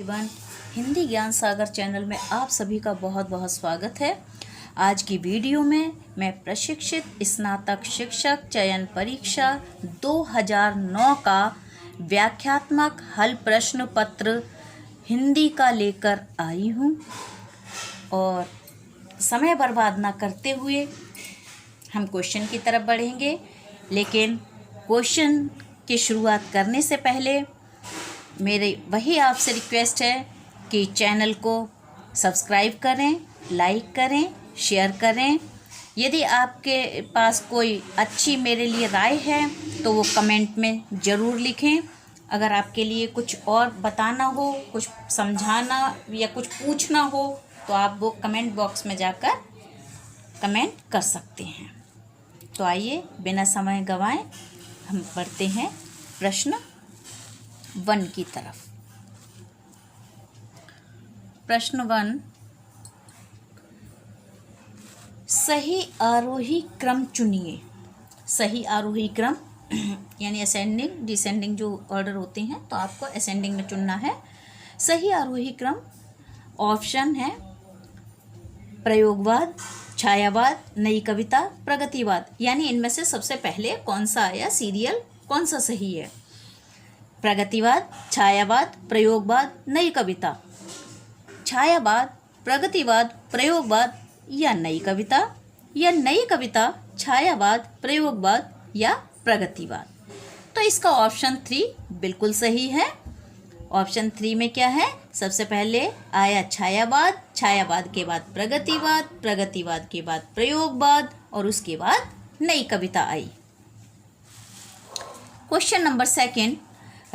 एवं हिंदी ज्ञान सागर चैनल में आप सभी का बहुत बहुत स्वागत है। आज की वीडियो में मैं प्रशिक्षित स्नातक शिक्षक चयन परीक्षा 2009 का व्याख्यात्मक हल प्रश्न पत्र हिंदी का लेकर आई हूँ और समय बर्बाद ना करते हुए हम क्वेश्चन की तरफ बढ़ेंगे। लेकिन क्वेश्चन की शुरुआत करने से पहले मेरी वही आपसे रिक्वेस्ट है कि चैनल को सब्सक्राइब करें, लाइक करें, शेयर करें। यदि आपके पास कोई अच्छी मेरे लिए राय है तो वो कमेंट में ज़रूर लिखें। अगर आपके लिए कुछ और बताना हो, कुछ समझाना या कुछ पूछना हो तो आप वो कमेंट बॉक्स में जाकर कमेंट कर सकते हैं। तो आइए बिना समय गंवाए हम बढ़ते हैं प्रश्न 1 की तरफ। प्रश्न 1, सही आरोही क्रम चुनिए। सही आरोही क्रम यानी असेंडिंग डिसेंडिंग जो ऑर्डर होते हैं तो आपको असेंडिंग में चुनना है। सही आरोही क्रम ऑप्शन है प्रयोगवाद, छायावाद, नई कविता, प्रगतिवाद। यानी इनमें से सबसे पहले कौन सा आया सीरियल, कौन सा सही है? प्रगतिवाद, छायावाद, प्रयोगवाद, नई कविता। छायावाद, प्रगतिवाद, प्रयोगवाद या नई कविता, या नई कविता, छायावाद, प्रयोगवाद या प्रगतिवाद। तो इसका ऑप्शन 3 बिल्कुल सही है। ऑप्शन 3 में क्या है? सबसे पहले आया छायावाद, छायावाद के बाद प्रगतिवाद, प्रगतिवाद के बाद प्रयोगवाद और उसके बाद नई कविता आई। क्वेश्चन नंबर 2,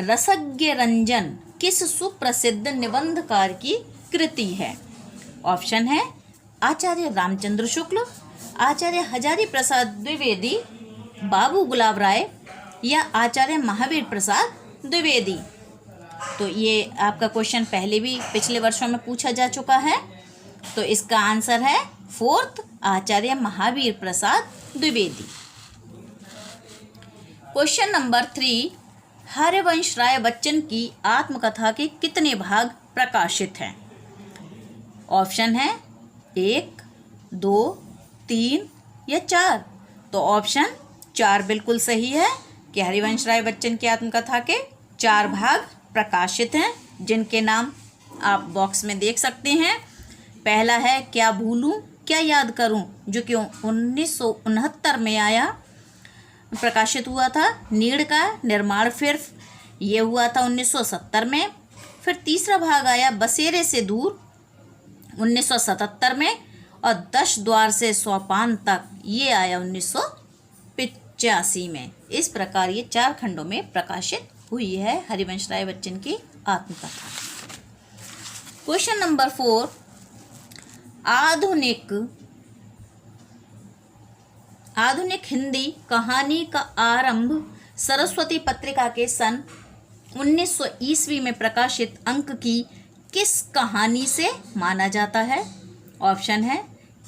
रसज्ञ रंजन किस सुप्रसिद्ध निबंधकार की कृति है? ऑप्शन है आचार्य रामचंद्र शुक्ल, आचार्य हजारी प्रसाद द्विवेदी, बाबू गुलाब राय या आचार्य महावीर प्रसाद द्विवेदी। तो ये आपका क्वेश्चन पहले भी पिछले वर्षों में पूछा जा चुका है। तो इसका आंसर है 4th आचार्य महावीर प्रसाद द्विवेदी। क्वेश्चन नंबर 3, हरिवंश राय बच्चन की आत्मकथा के कितने भाग प्रकाशित हैं? ऑप्शन है 1, 2, 3 या 4। तो ऑप्शन 4 बिल्कुल सही है कि हरिवंश राय बच्चन की आत्मकथा के 4 भाग प्रकाशित हैं, जिनके नाम आप बॉक्स में देख सकते हैं। पहला है क्या भूलूं क्या याद करूं, जो कि 1969 में आया, प्रकाशित हुआ था। नीड़ का निर्माण फिर ये हुआ था 1970 में। फिर तीसरा भाग आया बसेरे से दूर 1977 में, और 10 द्वार से सोपान तक ये आया 1985 में। इस प्रकार ये 4 खंडों में प्रकाशित हुई है हरिवंश राय बच्चन की आत्मकथा। क्वेश्चन नंबर 4, आधुनिक हिंदी कहानी का आरंभ सरस्वती पत्रिका के सन 1900 ईस्वी में प्रकाशित अंक की किस कहानी से माना जाता है? ऑप्शन है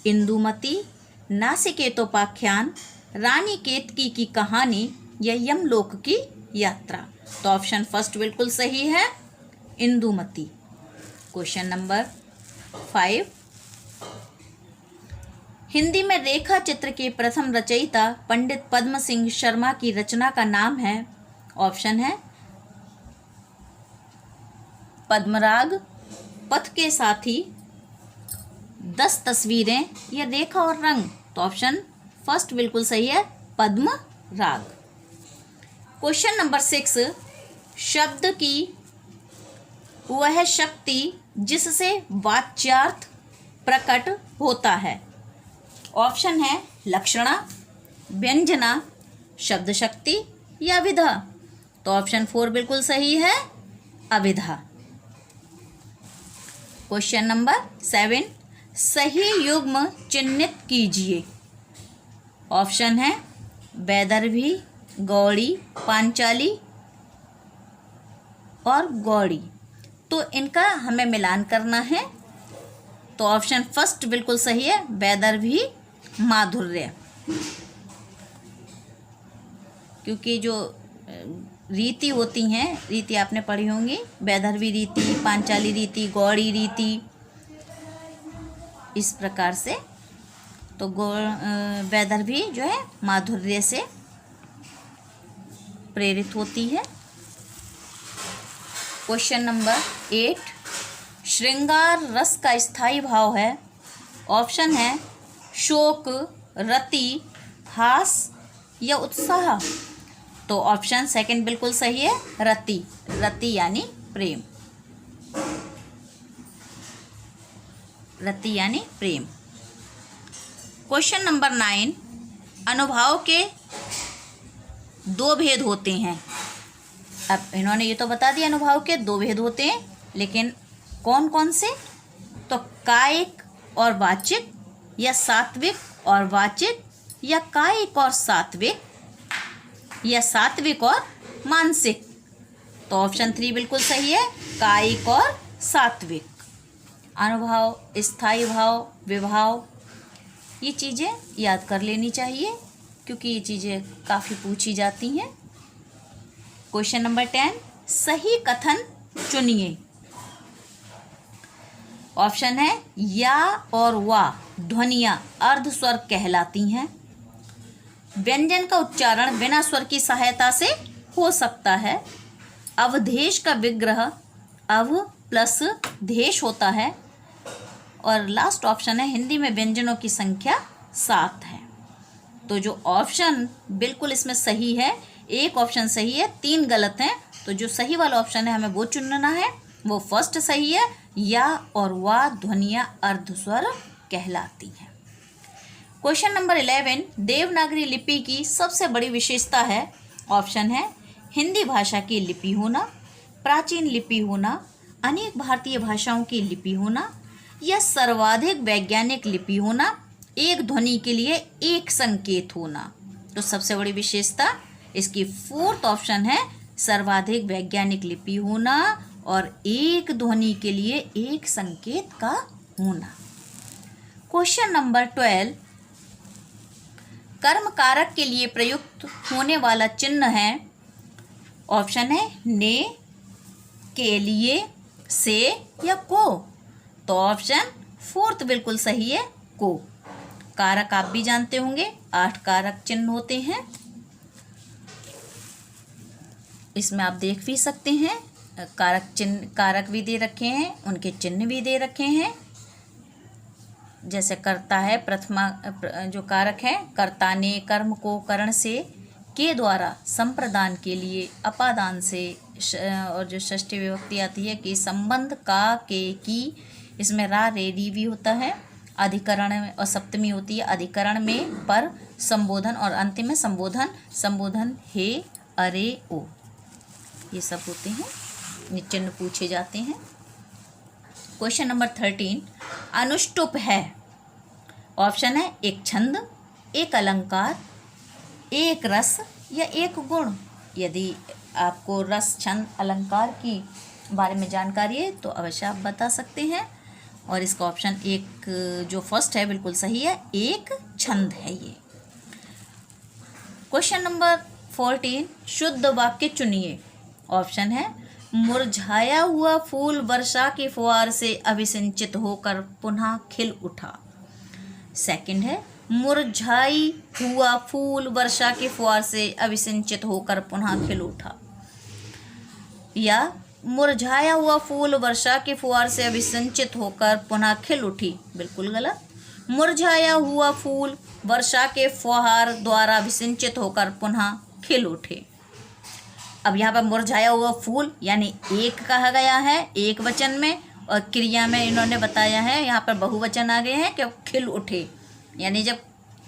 इंदुमती, नासिकेतोपाख्यान, रानी केतकी की कहानी या यमलोक की यात्रा। तो ऑप्शन फर्स्ट बिल्कुल सही है, इंदुमती। क्वेश्चन नंबर 5, हिंदी में रेखा चित्र के प्रथम रचयिता पंडित पद्म सिंह शर्मा की रचना का नाम है? ऑप्शन है पद्मराग, पथ के साथी, 10 तस्वीरें या रेखा और रंग। तो ऑप्शन फर्स्ट बिल्कुल सही है, पद्मराग। क्वेश्चन नंबर 6, शब्द की वह शक्ति जिससे वाच्यार्थ प्रकट होता है? ऑप्शन है लक्षणा, व्यंजना, शब्द शक्ति या अभिधा। तो ऑप्शन 4 बिल्कुल सही है, अभिधा। क्वेश्चन नंबर 7, सही युग्म चिन्हित कीजिए। ऑप्शन है वैदर्भी, गौड़ी, पांचाली और गौड़ी। तो इनका हमें मिलान करना है। तो ऑप्शन फर्स्ट बिल्कुल सही है, वैदर्भी, माधुर्य। क्योंकि जो रीति होती हैं, रीति आपने पढ़ी होंगी, वैदर्भी रीति, पांचाली रीति, गौड़ी रीति, इस प्रकार से। तो वैदर्भी जो है माधुर्य से प्रेरित होती है। क्वेश्चन नंबर 8, श्रृंगार रस का स्थायी भाव है। ऑप्शन है शोक, रति, हास या उत्साह। तो ऑप्शन सेकंड बिल्कुल सही है, रति। रति यानी प्रेम, रति यानी प्रेम। क्वेश्चन नंबर 9, अनुभाव के दो भेद होते हैं। अब इन्होंने ये तो बता दिया अनुभाव के दो भेद होते हैं, लेकिन कौन कौन से? तो कायिक और वाचिक, या सात्विक और वाचिक, या कायिक और सात्विक, या सात्विक और मानसिक। तो ऑप्शन 3 बिल्कुल सही है, कायिक और सात्विक। अनुभाव, स्थायी भाव, विभाव, ये चीज़ें याद कर लेनी चाहिए क्योंकि ये चीज़ें काफ़ी पूछी जाती हैं। क्वेश्चन नंबर 10, सही कथन चुनिए। ऑप्शन है या और वा ध्वनियाँ अर्ध स्वर कहलाती हैं। व्यंजन का उच्चारण बिना स्वर की सहायता से हो सकता है। अवधेश का विग्रह अव प्लस देश होता है। और लास्ट ऑप्शन है हिंदी में व्यंजनों की संख्या 7 है। तो जो ऑप्शन बिल्कुल इसमें सही है, एक ऑप्शन सही है, 3 गलत हैं। तो जो सही वाला ऑप्शन है हमें वो चुनना है, वो फर्स्ट सही है, या और वा ध्वनियाँ अर्धस्वर कहलाती हैं। क्वेश्चन नंबर 11, देवनागरी लिपि की सबसे बड़ी विशेषता है। ऑप्शन है हिंदी भाषा की लिपि होना, प्राचीन लिपि होना, अनेक भारतीय भाषाओं की लिपि होना, या सर्वाधिक वैज्ञानिक लिपि होना, एक ध्वनि के लिए एक संकेत होना। तो सबसे बड़ी विशेषता इसकी 4th ऑप्शन है, सर्वाधिक वैज्ञानिक लिपि होना और एक ध्वनि के लिए एक संकेत का होना। क्वेश्चन नंबर 12, कर्म कारक के लिए प्रयुक्त होने वाला चिन्ह है। ऑप्शन है ने, के लिए, से या को। तो ऑप्शन 4th बिल्कुल सही है, को। कारक आप भी जानते होंगे, 8 कारक चिन्ह होते हैं। इसमें आप देख भी सकते हैं, कारक चिन्ह, कारक भी दे रखे हैं, उनके चिन्ह भी दे रखे हैं। जैसे कर्ता है, प्रथमा जो कारक है, कर्ता ने कर्म को करण से के द्वारा संप्रदान के लिए अपादान से, और जो षष्ठी विभक्ति आती है कि संबंध का, के, की, इसमें रा रे डी भी होता है। अधिकरण में और सप्तमी होती है अधिकरण में, पर, संबोधन, और अंतिम में संबोधन, संबोधन हे, अरे, ओ, ये सब होते हैं, चिन्ह पूछे जाते हैं। क्वेश्चन नंबर 13, अनुष्टुप है। ऑप्शन है एक छंद, एक अलंकार, एक रस या एक गुण। यदि आपको रस, छंद, अलंकार की बारे में जानकारी है तो अवश्य आप बता सकते हैं। और इसका ऑप्शन एक जो फर्स्ट है बिल्कुल सही है, एक छंद है ये। क्वेश्चन नंबर 14, शुद्ध वाक्य चुनिए। ऑप्शन है मुरझाया हुआ फूल वर्षा के फुहार से अभिसिंचित होकर पुनः खिल उठा। सेकंड है मुरझाई हुआ फूल वर्षा के फुहार से अभिसिंचित होकर पुनः खिल उठा। या मुरझाया हुआ फूल वर्षा के फुहार से अभिसिंचित होकर पुनः खिल उठी, बिल्कुल गलत। मुरझाया हुआ फूल वर्षा के फुहार द्वारा अभिसिंचित होकर पुनः खिल उठे। अब यहाँ पर मुरझाया हुआ फूल यानी एक कहा गया है एक वचन में, और क्रिया में इन्होंने बताया है यहाँ पर बहुवचन आ गए हैं कि खिल उठे, यानी जब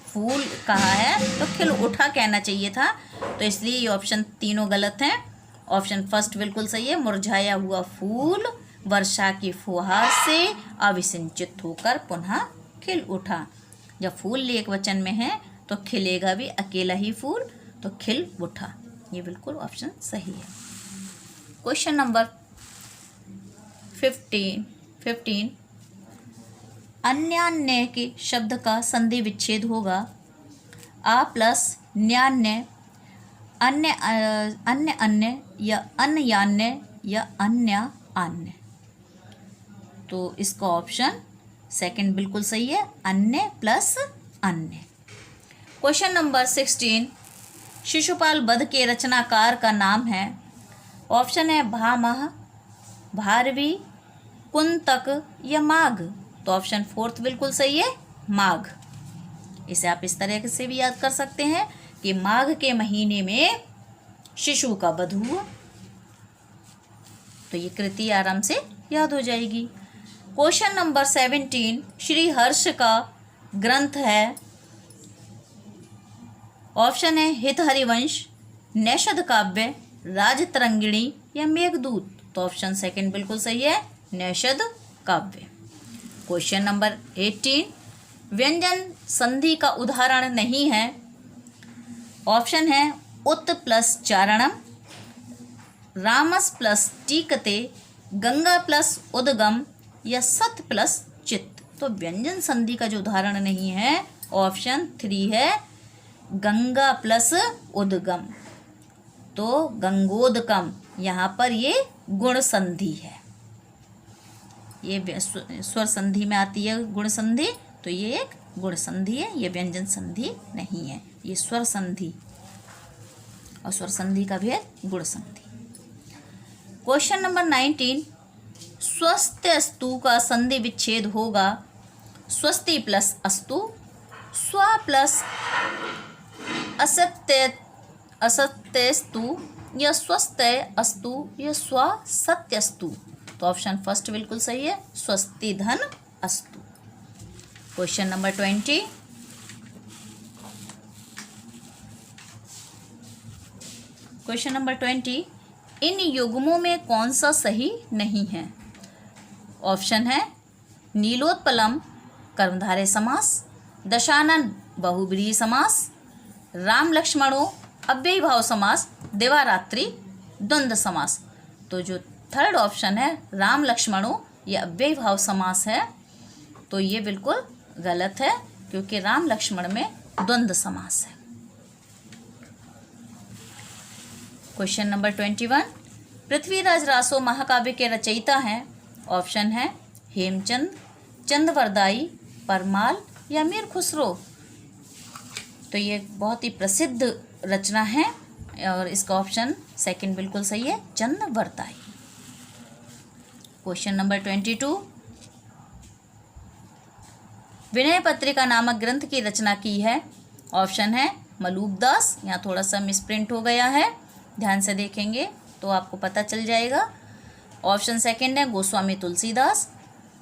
फूल कहा है तो खिल उठा कहना चाहिए था। तो इसलिए ये ऑप्शन तीनों गलत हैं। ऑप्शन फर्स्ट बिल्कुल सही है, मुरझाया हुआ फूल वर्षा की फुहार से अभिसिंचित होकर पुनः खिल उठा। जब फूल एक वचन में है तो खिलेगा भी अकेला ही फूल, तो खिल उठा, ये बिल्कुल ऑप्शन सही है। क्वेश्चन नंबर 15, अन्यान्य के शब्द का संधि विच्छेद होगा। आ प्लस न्यान्य अन्य अन्य अन्य या अन्यान्य या अन्य अन्य। तो इसका ऑप्शन सेकंड बिल्कुल सही है, अन्य प्लस अन्य। क्वेश्चन नंबर 16, शिशुपाल वध के रचनाकार का नाम है। ऑप्शन है भामह, भारवी, कुंतक या माघ। तो ऑप्शन फोर्थ बिल्कुल सही है, माघ। इसे आप इस तरह से भी याद कर सकते हैं कि माघ के महीने में शिशु का वध हुआ। तो ये कृति आराम से याद हो जाएगी। क्वेश्चन नंबर 17, श्री हर्ष का ग्रंथ है। ऑप्शन है हित हरिवंश, नैषध काव्य, राजतरंगिणी या मेघदूत। तो ऑप्शन सेकंड बिल्कुल सही है, नैषध काव्य। क्वेश्चन नंबर 18, व्यंजन संधि का उदाहरण नहीं है। ऑप्शन है उत प्लस चारणम, रामस प्लस टीकते, गंगा प्लस उद्गम या सत प्लस चित्त। तो व्यंजन संधि का जो उदाहरण नहीं है, ऑप्शन 3 है, गंगा प्लस उद्गम। तो गंगोदकम, यहाँ पर ये गुण संधि है। ये स्वर संधि में आती है गुण संधि, तो ये एक गुण संधि है, ये व्यंजन संधि नहीं है, ये स्वर संधि। और स्वर संधि का भेद गुण संधि। क्वेश्चन नंबर 19, स्वस्त्यस्तु का संधि विच्छेद होगा। स्वस्ति प्लस अस्तु, स्व प्लस असत्य असत्यस्तु या स्वस्थ अस्तु या स्व सत्यस्तु। तो ऑप्शन फर्स्ट बिल्कुल सही है, स्वस्ति धन अस्तु। क्वेश्चन नंबर 20, क्वेश्चन नंबर 20, इन युग्मों में कौन सा सही नहीं है। ऑप्शन है नीलोत्पलम कर्मधारय समास, दशानन बहुब्रीहि समास, राम लक्ष्मणों अव्ययी भाव समास, दिवारात्रि द्वंद्व समास। तो जो थर्ड ऑप्शन है राम लक्ष्मणों ये अव्ययी भाव समास है, तो ये बिल्कुल गलत है, क्योंकि राम लक्ष्मण में द्वंद्व समास है। क्वेश्चन नंबर 21, पृथ्वीराज रासो महाकाव्य के रचयिता हैं। ऑप्शन है हेमचंद, चंदवरदाई, परमाल या मीर खुसरो। तो ये बहुत ही प्रसिद्ध रचना है और इसका ऑप्शन सेकंड बिल्कुल सही है, चंदवरदाई। क्वेश्चन नंबर 22, विनय पत्रिका नामक ग्रंथ की रचना की है। ऑप्शन है मलूकदास, यहाँ थोड़ा सा मिसप्रिंट हो गया है, ध्यान से देखेंगे तो आपको पता चल जाएगा। ऑप्शन सेकंड है गोस्वामी तुलसीदास,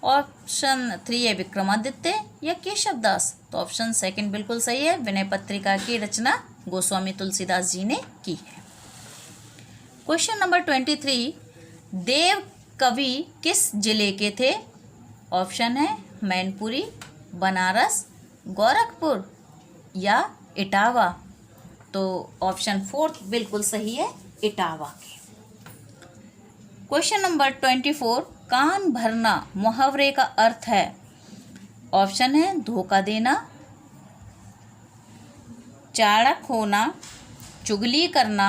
ऑप्शन 3 है विक्रमादित्य या केशव दास। तो ऑप्शन सेकंड बिल्कुल सही है, विनय पत्रिका की रचना गोस्वामी तुलसीदास जी ने की है। क्वेश्चन नंबर 23, देव कवि किस जिले के थे। ऑप्शन है मैनपुरी, बनारस, गोरखपुर या इटावा। तो ऑप्शन फोर्थ बिल्कुल सही है, इटावा के। क्वेश्चन नंबर 24, कान भरना मुहावरे का अर्थ है। ऑप्शन है धोखा देना, चाणक होना, चुगली करना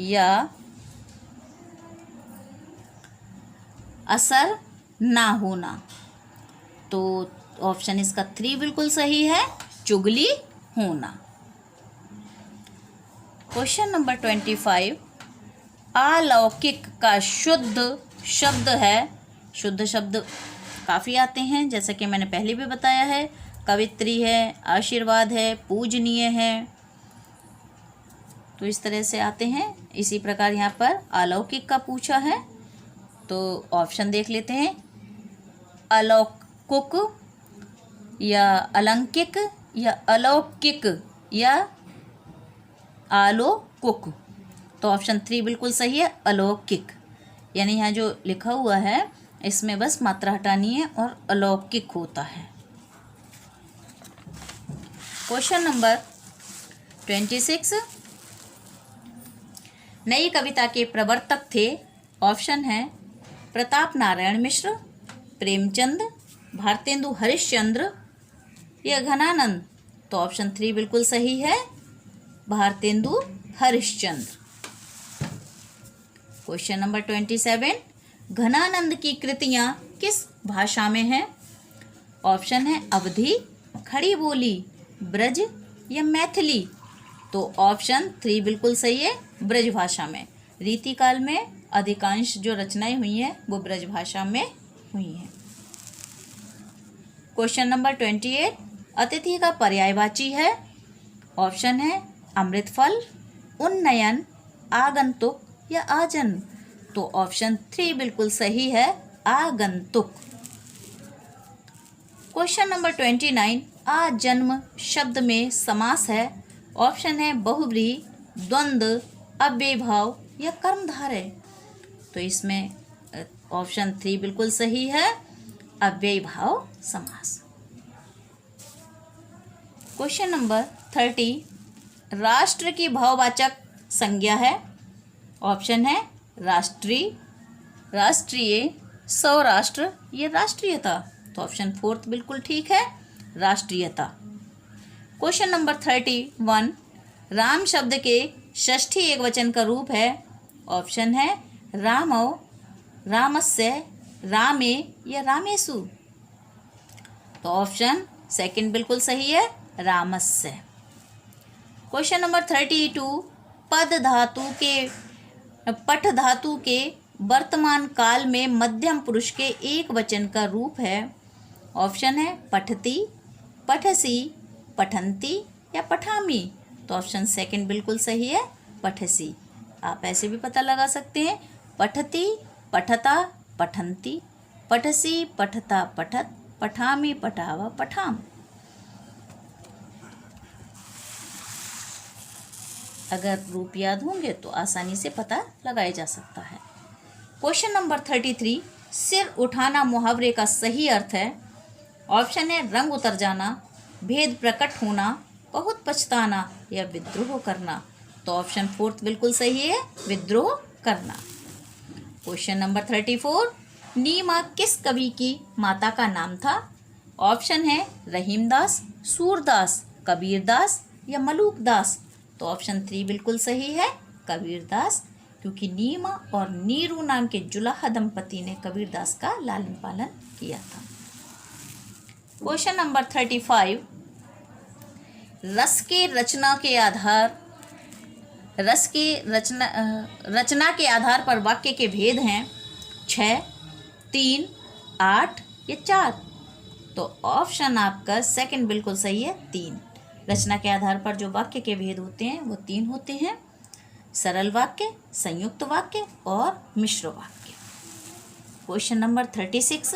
या असर ना होना। तो ऑप्शन इसका 3 बिल्कुल सही है, चुगली होना। क्वेश्चन नंबर 25, अलौकिक का शुद्ध शब्द है। शुद्ध शब्द काफ़ी आते हैं, जैसा कि मैंने पहले भी बताया है, कवित्री है, आशीर्वाद है, पूजनीय है, तो इस तरह से आते हैं। इसी प्रकार यहाँ पर अलौकिक का पूछा है, तो ऑप्शन देख लेते हैं, अलौकिक या अलंकिक या अलौकिक या आलोकुक। तो ऑप्शन 3 बिल्कुल सही है, अलौकिक। यानी यहाँ जो लिखा हुआ है इसमें बस मात्रा हटानी है और अलौकिक होता है। क्वेश्चन नंबर 26, नई कविता के प्रवर्तक थे। ऑप्शन है प्रताप नारायण मिश्र, प्रेमचंद, भारतेंदु हरिश्चंद्र या घनानंद। तो ऑप्शन 3 बिल्कुल सही है, भारतेंदु हरिश्चंद्र। क्वेश्चन नंबर 27, घनानंद की कृतियां किस भाषा में हैं? ऑप्शन है अवधी, खड़ी बोली, ब्रज या मैथिली। तो ऑप्शन 3 बिल्कुल सही है, ब्रज भाषा में। रीतिकाल में अधिकांश जो रचनाएं हुई हैं वो ब्रज भाषा में हुई हैं। क्वेश्चन नंबर 28, अतिथि का पर्यायवाची है। ऑप्शन है अमृतफल, उन्नयन, आगंतुक या आजन्म। तो ऑप्शन 3 बिल्कुल सही है, आगंतुक। क्वेश्चन नंबर 29, आजन्म शब्द में समास है। ऑप्शन है बहुव्रीहि, द्वंद्व, अव्ययीभाव या कर्मधारय। तो इसमें ऑप्शन 3 बिल्कुल सही है, अव्ययीभाव समास। क्वेश्चन नंबर 30, राष्ट्र की भाववाचक संज्ञा है। ऑप्शन है राष्ट्रीय, राष्ट्रीय, सौराष्ट्र या राष्ट्रीयता। तो ऑप्शन 4 बिल्कुल ठीक है, राष्ट्रीयता। क्वेश्चन नंबर 31, राम शब्द के षष्ठी एकवचन का रूप है। ऑप्शन है रामौ, रामस्य, रामे या रामेषु। तो ऑप्शन 2 बिल्कुल सही है, रामस्य। क्वेश्चन नंबर 32, पठ धातु के वर्तमान काल में मध्यम पुरुष के एक वचन का रूप है। ऑप्शन है पठती, पठसी, पठंती या पठामी। तो ऑप्शन 2 बिल्कुल सही है, पठसी। आप ऐसे भी पता लगा सकते हैं, पठती, पठता, पठंती, पठसी, पठता, पठत, पठामी, पठावा, पठाम। अगर रूप याद होंगे तो आसानी से पता लगाया जा सकता है। क्वेश्चन नंबर 33, सिर उठाना मुहावरे का सही अर्थ है। ऑप्शन है रंग उतर जाना, भेद प्रकट होना, बहुत पछताना या विद्रोह करना। तो ऑप्शन 4 बिल्कुल सही है, विद्रोह करना। क्वेश्चन नंबर 34, नीमा किस कवि की माता का नाम था? ऑप्शन है रहीमदास, सूरदास, कबीरदास या मलूकदास। तो ऑप्शन 3 बिल्कुल सही है, कबीरदास, क्योंकि नीमा और नीरू नाम के जुलाहा दंपति ने कबीरदास का लालन पालन किया था। क्वेश्चन नंबर 35, रस के रचना के आधार पर वाक्य के भेद हैं 6, 3, 8 या 4। तो ऑप्शन आपका 2 बिल्कुल सही है, 3। रचना के आधार पर जो वाक्य के भेद होते हैं वो 3 होते हैं, सरल वाक्य, संयुक्त वाक्य और मिश्र वाक्य। क्वेश्चन नंबर 36,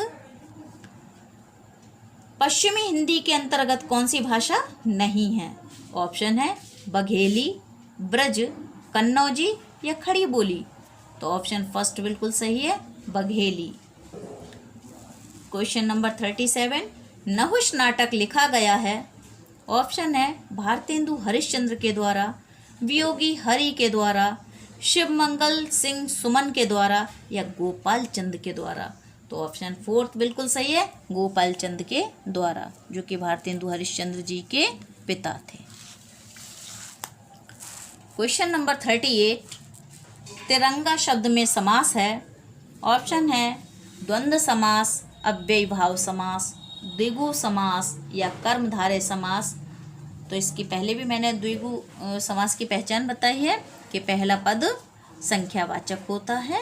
पश्चिमी हिंदी के अंतर्गत कौन सी भाषा नहीं है? ऑप्शन है बघेली, ब्रज, कन्नौजी या खड़ी बोली। तो ऑप्शन 1 बिल्कुल सही है, बघेली। क्वेश्चन नंबर 37, नहुष नाटक लिखा गया है। ऑप्शन है भारतेंदु हरिश्चंद्र के द्वारा, वियोगी हरि के द्वारा, शिवमंगल सिंह सुमन के द्वारा या गोपाल चंद के द्वारा। तो ऑप्शन 4 बिल्कुल सही है, गोपाल चंद के द्वारा, जो कि भारतेंदु हरिश्चंद्र जी के पिता थे। क्वेश्चन नंबर 38, तिरंगा शब्द में समास है। ऑप्शन है द्वंद्व समास, अव्ययीभाव समास, द्विगु समास या कर्मधारय समास। तो इसकी पहले भी मैंने द्विगु समास की पहचान बताई है कि पहला पद संख्यावाचक होता है,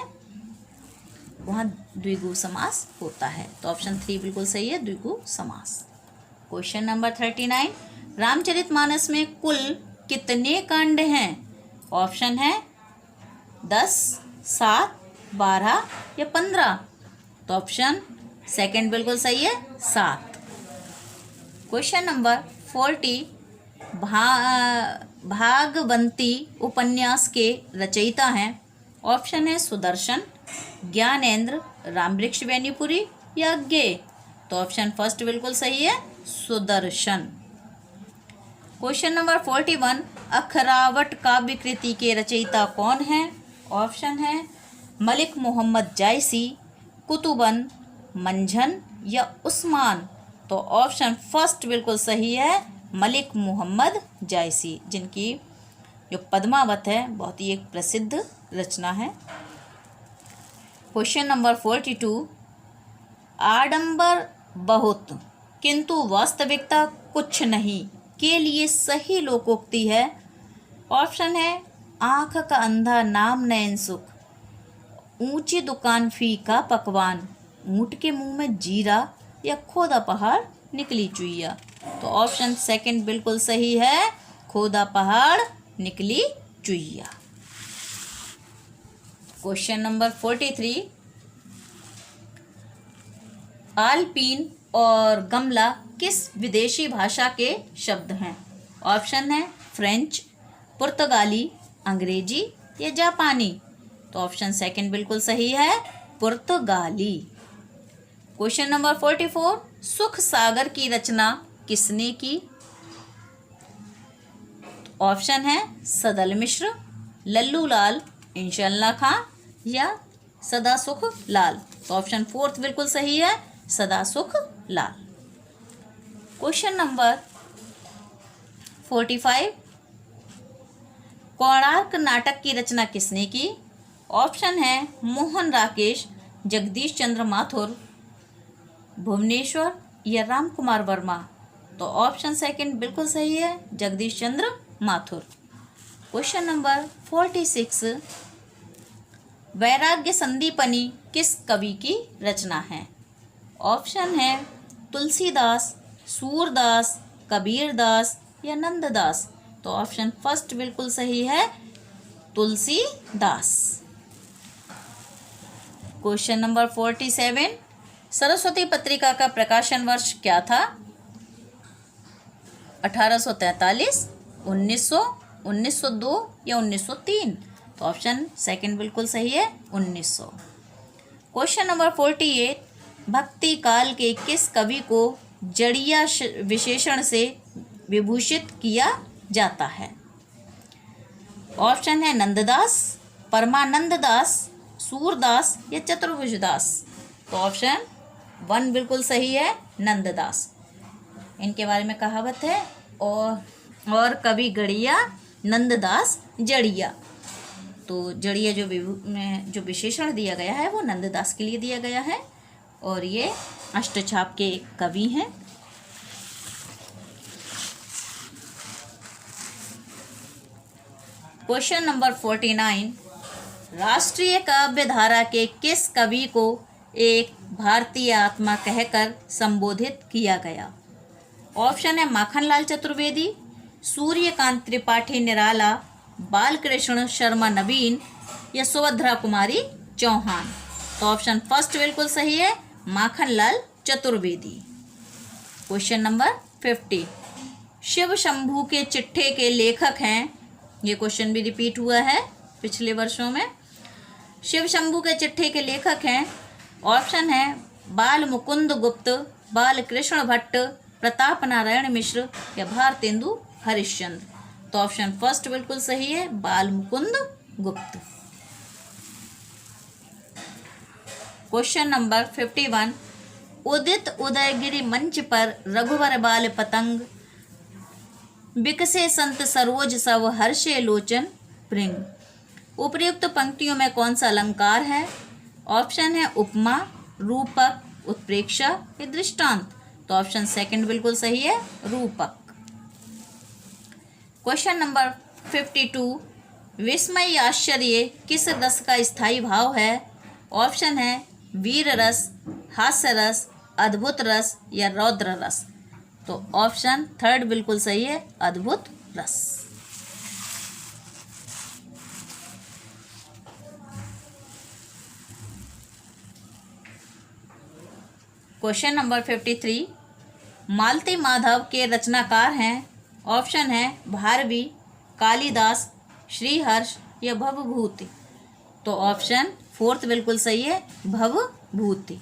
वहाँ द्विगु समास होता है। तो ऑप्शन 3 बिल्कुल सही है, द्विगु समास। क्वेश्चन नंबर 39, रामचरितमानस में कुल कितने कांड हैं? ऑप्शन है 10, 7, 12 या 15। तो ऑप्शन 2 बिल्कुल सही है, 7। क्वेश्चन नंबर 40, भागवंती उपन्यास के रचयिता हैं। ऑप्शन है सुदर्शन, ज्ञानेंद्र, रामवृक्ष बेनीपुरी या अज्ञेय। तो ऑप्शन 1 बिल्कुल सही है, सुदर्शन। क्वेश्चन नंबर 41, अखरावट काव्य कृति के रचयिता कौन है? ऑप्शन है मलिक मोहम्मद जायसी, कुतुबन, मंझन या उस्मान। तो ऑप्शन 1 बिल्कुल सही है, मलिक मोहम्मद जायसी, जिनकी जो पद्मावत है बहुत ही एक प्रसिद्ध रचना है। क्वेश्चन नंबर 42, आडंबर बहुत किंतु वास्तविकता कुछ नहीं के लिए सही लोकोक्ति है। ऑप्शन है आँख का अंधा नाम नयन सुख, ऊंची दुकान फीका पकवान, ऊँट के मुंह में जीरा, या खोदा पहाड़ निकली चुईया। तो ऑप्शन सेकंड बिल्कुल सही है, खोदा पहाड़ निकली चुईया। क्वेश्चन नंबर 43, आल्पीन और गमला किस विदेशी भाषा के शब्द हैं। ऑप्शन है फ्रेंच, पुर्तगाली, अंग्रेजी या जापानी। तो ऑप्शन सेकंड बिल्कुल सही है, पुर्तगाली। क्वेश्चन नंबर 44, सुख सागर की रचना किसने की। ऑप्शन है सदल मिश्र, लल्लू लाल, इंशाअल्लाह खां या सदा सुख लाल। तो ऑप्शन फोर्थ बिल्कुल सही है, सदा सुख लाल। क्वेश्चन नंबर 45, कोणार्क नाटक की रचना किसने की। ऑप्शन है मोहन राकेश, जगदीश चंद्र माथुर, भुवनेश्वर या राम कुमार वर्मा। तो ऑप्शन सेकंड बिल्कुल सही है, जगदीश चंद्र माथुर। क्वेश्चन नंबर 46, वैराग्य संदीपनी किस कवि की रचना है। ऑप्शन है तुलसीदास, सूरदास, कबीरदास या नंददास। तो ऑप्शन फर्स्ट बिल्कुल सही है, तुलसीदास। क्वेश्चन नंबर 47, सरस्वती पत्रिका का प्रकाशन वर्ष क्या था। 1843, 1900, 1902 या 1903। तो ऑप्शन सेकंड बिल्कुल सही है, 1900। क्वेश्चन नंबर 48, भक्ति काल के किस कवि को जड़िया विशेषण से विभूषित किया जाता है। ऑप्शन है नंददास, परमानंद दास, सूरदास या चतुर्भुजदास। तो ऑप्शन वन बिल्कुल सही है, नंददास। इनके बारे में कहावत है, और कवि गड़िया नंददास जड़िया। तो जड़िया जो विशेषण दिया गया है वो नंददास के लिए दिया गया है, और ये अष्टछाप के कवि हैं। क्वेश्चन नंबर 49, राष्ट्रीय काव्य धारा के किस कवि को एक भारतीय आत्मा कहकर संबोधित किया गया। ऑप्शन है माखनलाल चतुर्वेदी, सूर्यकांत त्रिपाठी निराला, बालकृष्ण शर्मा नवीन या सुभद्रा कुमारी चौहान। तो ऑप्शन फर्स्ट बिल्कुल सही है, माखनलाल चतुर्वेदी। क्वेश्चन नंबर 50, शिव शंभू के चिट्ठे के लेखक हैं। ये क्वेश्चन भी रिपीट हुआ है पिछले वर्षों में। शिव शंभू के चिट्ठे के लेखक हैं। ऑप्शन है बाल मुकुंद गुप्त, बाल कृष्ण भट्ट, प्रताप नारायण मिश्र या भारतेंदु हरिश्चंद्र। तो ऑप्शन फर्स्ट बिल्कुल सही है, बाल मुकुंद गुप्त। क्वेश्चन नंबर 51, उदित उदयगिरि मंच पर रघुवर बाल पतंग, बिकसे संत सरोज सव हर्षे लोचन भृंग। उपर्युक्त पंक्तियों में कौन सा अलंकार है। ऑप्शन है उपमा, रूपक, उत्प्रेक्षा या दृष्टांत। तो ऑप्शन सेकंड बिल्कुल सही है, रूपक। क्वेश्चन नंबर 52, विस्मय आश्चर्य किस रस का स्थायी भाव है। ऑप्शन है वीर रस, हास्य रस, अद्भुत रस या रौद्र रस। तो ऑप्शन थर्ड बिल्कुल सही है, अद्भुत रस। क्वेश्चन नंबर 53, मालती माधव के रचनाकार हैं। ऑप्शन है भारवी, कालिदास, श्रीहर्ष या भवभूति। तो ऑप्शन फोर्थ बिल्कुल सही है, भवभूति।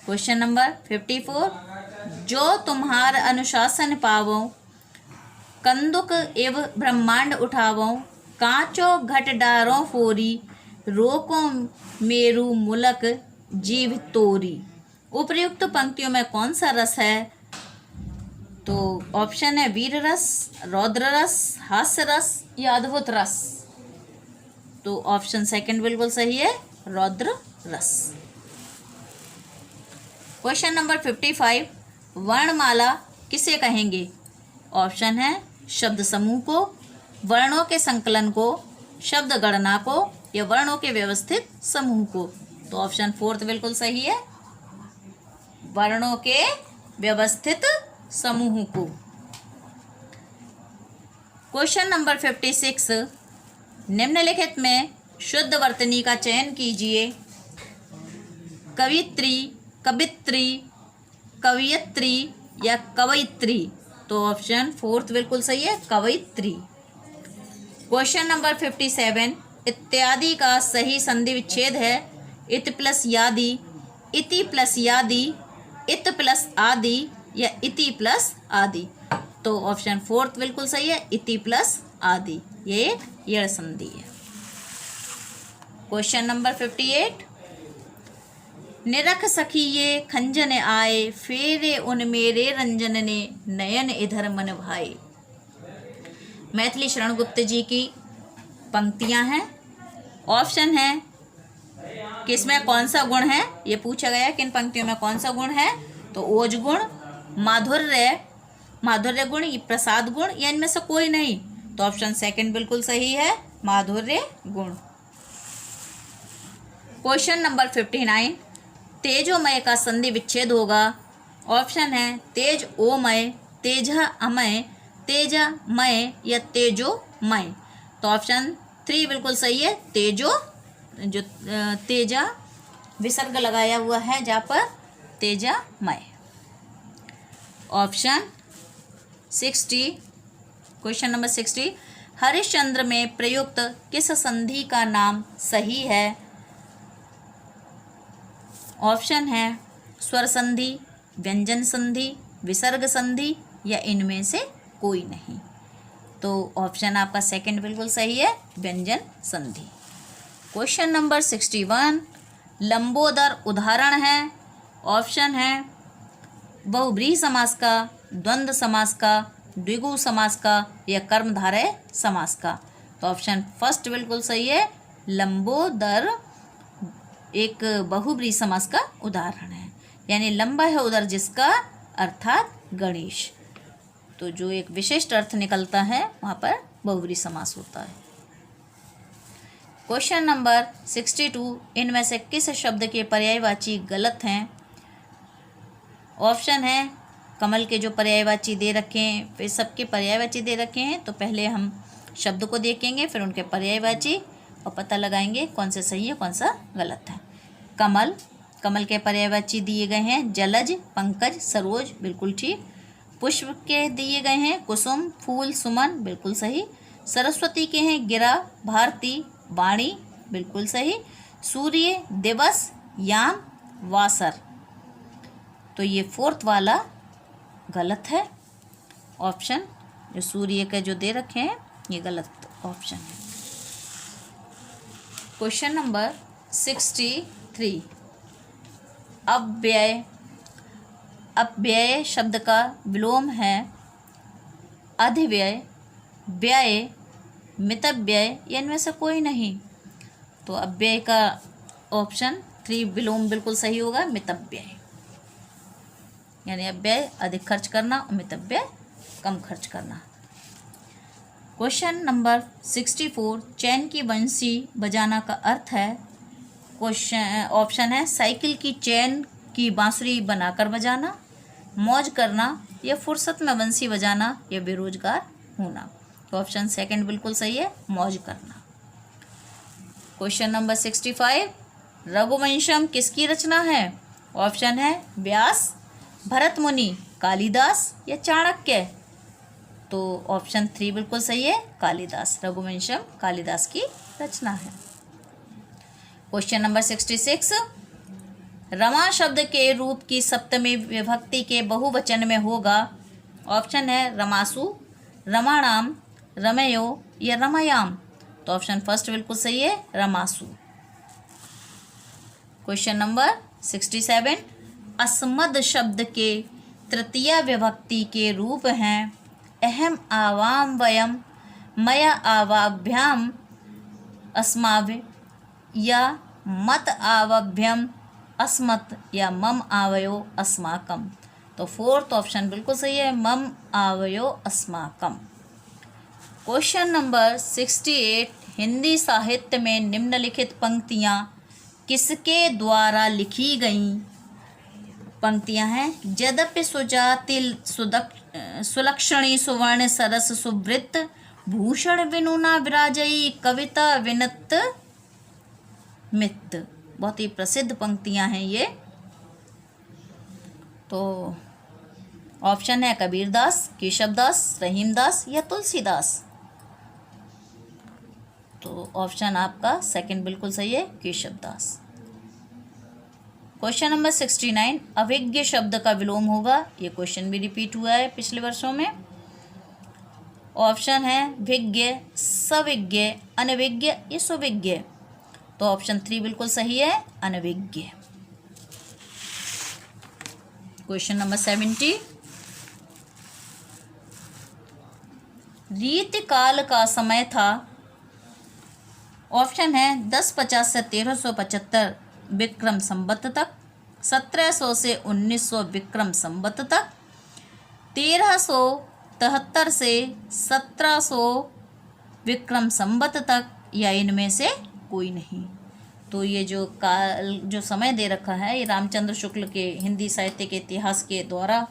क्वेश्चन नंबर 54, जो तुम्हार अनुशासन पावो, कंदुक एव ब्रह्मांड उठावो, कांचो घट डारों फोरी, रोको मेरु मुलक जीव तोरी। उपर्युक्त पंक्तियों में कौन सा रस है। तो ऑप्शन है वीर रस, रौद्र रस, हास्य रस या अद्भुत रस। तो ऑप्शन सेकंड बिल्कुल सही है, रौद्र रस। क्वेश्चन नंबर 55, वर्णमाला किसे कहेंगे? ऑप्शन है शब्द समूह को, वर्णों के संकलन को, शब्द गणना को या वर्णों के व्यवस्थित समूह को। तो ऑप्शन फोर्थ बिल्कुल सही है, वर्णों के व्यवस्थित समूह को। क्वेश्चन नंबर 56, निम्नलिखित में शुद्ध वर्तनी का चयन कीजिए। कवित्री, कवित्री, कवयित्री या कवयित्री। तो ऑप्शन फोर्थ बिल्कुल सही है, कवयित्री। क्वेश्चन नंबर 57, इत्यादि का सही संधि विच्छेद है इत प्लस यादि, इति प्लस यादि, इत प्लस आदि या इति प्लस आदि। तो ऑप्शन फोर्थ बिल्कुल सही है, इति प्लस आदि। ये एक यड़ संधि है। क्वेश्चन नंबर 58, निरख सखी ये खंजन आए, फेरे उन मेरे रंजन ने, नयन इधर मन भाए। मैथिली शरण गुप्त जी की पंक्तियां हैं। ऑप्शन है कि इसमें कौन सा गुण है, ये पूछा गया है कि इन पंक्तियों में कौन सा गुण है। तो ओज गुण, माधुर्य, माधुर्य गुण, प्रसाद गुण या इनमें से कोई नहीं। तो ऑप्शन सेकंड बिल्कुल सही है, माधुर्य गुण। क्वेश्चन नंबर 59, तेजोमय का संधि विच्छेद होगा। ऑप्शन है तेज ओमय, तेजा अमय, तेजामय या तेजोमय। तो ऑप्शन 3 बिल्कुल सही है, तेजो, जो तेजा विसर्ग लगाया हुआ है जहाँ पर, तेजामय। ऑप्शन 60, क्वेश्चन नंबर 60, हरिश्चंद्र में प्रयुक्त किस संधि का नाम सही है? ऑप्शन है स्वर संधि, व्यंजन संधि, विसर्ग संधि या इनमें से कोई नहीं। तो ऑप्शन आपका सेकंड बिल्कुल सही है, व्यंजन संधि। क्वेश्चन नंबर 61, लंबोदर उदाहरण है। ऑप्शन है बहुब्रीहि समास का, द्वंद्व समास का, द्विगु समास का या कर्मधारय समास का। तो ऑप्शन फर्स्ट बिल्कुल सही है, लंबोदर एक बहुब्रीहि समास का उदाहरण है, यानी लंबा है उदर जिसका, अर्थात गणेश। तो जो एक विशिष्ट अर्थ निकलता है वहाँ पर बहुब्रीहि समास होता है। क्वेश्चन नंबर 62, इनमें से किस शब्द के पर्यायवाची गलत हैं? ऑप्शन है कमल के जो पर्यायवाची दे रखे हैं, फिर सबके पर्यायवाची दे रखे हैं। तो पहले हम शब्द को देखेंगे, फिर उनके पर्यायवाची और पता लगाएंगे कौन सा सही है कौन सा गलत है। कमल, कमल के पर्यायवाची दिए गए हैं जलज, पंकज, सरोज, बिल्कुल ठीक। पुष्प के दिए गए हैं कुसुम, फूल, सुमन, बिल्कुल सही। सरस्वती के हैं गिरा, भारती, वाणी, बिल्कुल सही। सूर्य, दिवस, याम, वासर। तो ये फोर्थ वाला गलत है। ऑप्शन जो सूर्य के जो दे रखे हैं ये गलत ऑप्शन है। क्वेश्चन नंबर 63, अव्यय, अव्यय शब्द का विलोम है अधिव्यय, व्यय, मितव्यय या इनमें से कोई नहीं। तो अव्यय का ऑप्शन 3 विलोम बिल्कुल सही होगा, मितव्यय, यानी अव्यय अधिक खर्च करना और मितव्यय कम खर्च करना। क्वेश्चन नंबर 64, चैन की बंसी बजाना का अर्थ है। क्वेश्चन ऑप्शन है साइकिल की चैन की बांसुरी बनाकर बजाना, मौज करना या फुर्सत में बंसी बजाना या बेरोजगार होना। तो ऑप्शन सेकंड बिल्कुल सही है, मौज करना। क्वेश्चन नंबर 65, रघुवंशम किसकी रचना है? ऑप्शन है व्यास, भरत मुनि, कालिदास या चाणक्य। तो ऑप्शन 3 बिल्कुल सही है, कालिदास। रघुवंशम कालिदास की रचना है। क्वेश्चन नंबर 66, रमा शब्द के रूप की सप्तमी विभक्ति के बहुवचन में होगा। ऑप्शन है रमासु, रमाणाम, रमयो या रमयाम। तो ऑप्शन फर्स्ट बिल्कुल सही है, रमासु। क्वेश्चन नंबर 67, अस्मद शब्द के तृतीया विभक्ति के रूप हैं अहम आवाम वयम, मया आवाभ्याम, अस्माभि, या मत आवाभ्यम, अस्मत्, या मम आवयो अस्माकम। तो फोर्थ ऑप्शन बिल्कुल सही है, मम आवयो अस्माकम। क्वेश्चन नंबर 68, हिंदी साहित्य में निम्नलिखित पंक्तियाँ किसके द्वारा लिखी गईं? पंक्तियाँ हैं, यद्यपि सुजाति सुलक्षणी सुवर्ण सरस सुवृत, भूषण विनुना विराजई, कविता विनत मित। बहुत ही प्रसिद्ध पंक्तियाँ हैं ये। तो ऑप्शन है कबीरदास, केशवदास, रहीमदास या तुलसीदास। तो ऑप्शन आपका सेकंड बिल्कुल सही है, केशवदास। क्वेश्चन नंबर 69, अभिज्ञ शब्द का विलोम होगा। ये क्वेश्चन भी रिपीट हुआ है पिछले वर्षों में। ऑप्शन है विज्ञ, सविज्ञ, अनविज्ञ या सुविज्ञ। तो ऑप्शन 3 बिल्कुल सही है, अनविज्ञ। क्वेश्चन नंबर 70, रीतिकाल का समय था। ऑप्शन है 1050 से 1375 विक्रम संवत तक, 1700 से 1900 विक्रम संवत तक, 1373 से 1700 विक्रम संवत तक, या इनमें से कोई नहीं। तो ये जो समय दे रखा है ये रामचंद्र शुक्ल के हिंदी साहित्य के इतिहास के द्वारा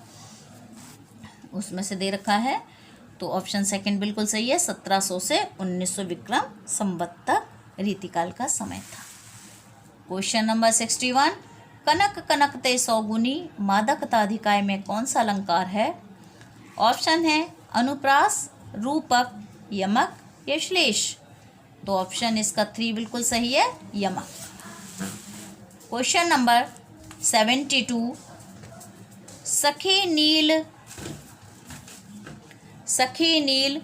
उसमें से दे रखा है। तो ऑप्शन सेकंड बिल्कुल सही है, 1700 से 1900 विक्रम संवत तक रीतिकाल का समय था। क्वेश्चन नंबर 61, कनक कनकते सौगुनी मादकताधिकाय में कौन सा अलंकार है? ऑप्शन है अनुप्रास, रूपक, यमक या श्लेष। तो ऑप्शन इसका 3 बिल्कुल सही है, यमक। क्वेश्चन नंबर 72, सखी नील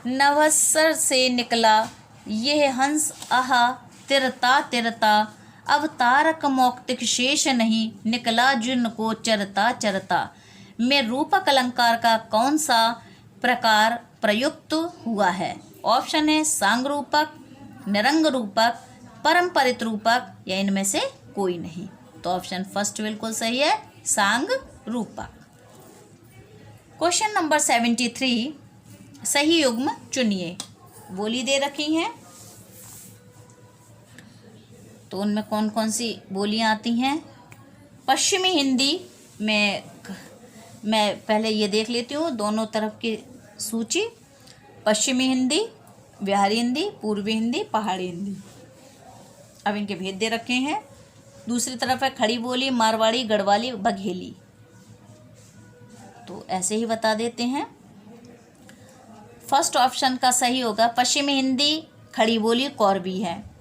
नवस्सर से निकला, यह हंस आहा तिरता तिरता, अवतारक मौक्तिक शेष नहीं, निकला जिनको चरता चरता। में रूपक अलंकार का कौन सा प्रकार प्रयुक्त हुआ है? ऑप्शन है सांग रूपक, निरंग रूपक, परंपरित रूपक, या इनमें से कोई नहीं। तो ऑप्शन फर्स्ट बिल्कुल सही है, सांग रूपक। क्वेश्चन नंबर 73, सही युग्म चुनिए। बोली दे रखी हैं, तो उनमें कौन कौन सी बोलियां आती हैं? पश्चिमी हिंदी में मैं पहले ये देख लेती हूँ दोनों तरफ की सूची। पश्चिमी हिंदी, बिहारी हिंदी, पूर्वी हिंदी, पहाड़ी हिंदी। अब इनके भेद दे रखे हैं। दूसरी तरफ है खड़ी बोली, मारवाड़ी, गढ़वाली, बघेली। तो ऐसे ही बता देते हैं। फर्स्ट ऑप्शन का सही होगा पश्चिमी हिंदी खड़ी बोली कौरवी है।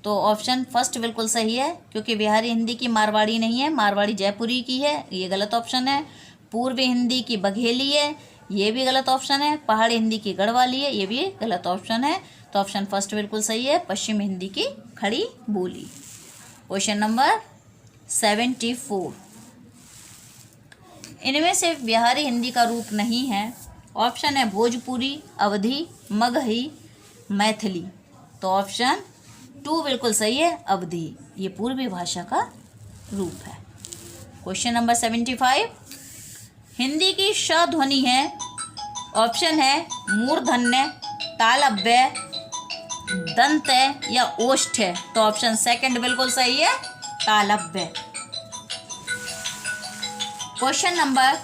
तो ऑप्शन फर्स्ट बिल्कुल सही है, क्योंकि बिहारी हिंदी की मारवाड़ी नहीं है, मारवाड़ी जयपुरी की है, ये गलत ऑप्शन है। पूर्वी हिंदी की बघेली है, ये भी गलत ऑप्शन है। पहाड़ी हिंदी की गढ़वाली है, ये भी गलत ऑप्शन है। तो ऑप्शन फर्स्ट बिल्कुल सही है, पश्चिम हिंदी की खड़ी बोली। क्वेश्चन नंबर 74, इनमें से बिहारी हिंदी का रूप नहीं है। ऑप्शन है भोजपुरी, अवधी, मगही, मैथिली। तो ऑप्शन 2 बिल्कुल सही है, अवधी। ये पूर्वी भाषा का रूप है। क्वेश्चन नंबर 75, हिंदी की श ध्वनि है। ऑप्शन है मूर्धन्य, तालव्य, दंत्य या ओष्ठ्य। तो ऑप्शन सेकंड बिल्कुल सही है, तालव्य। क्वेश्चन नंबर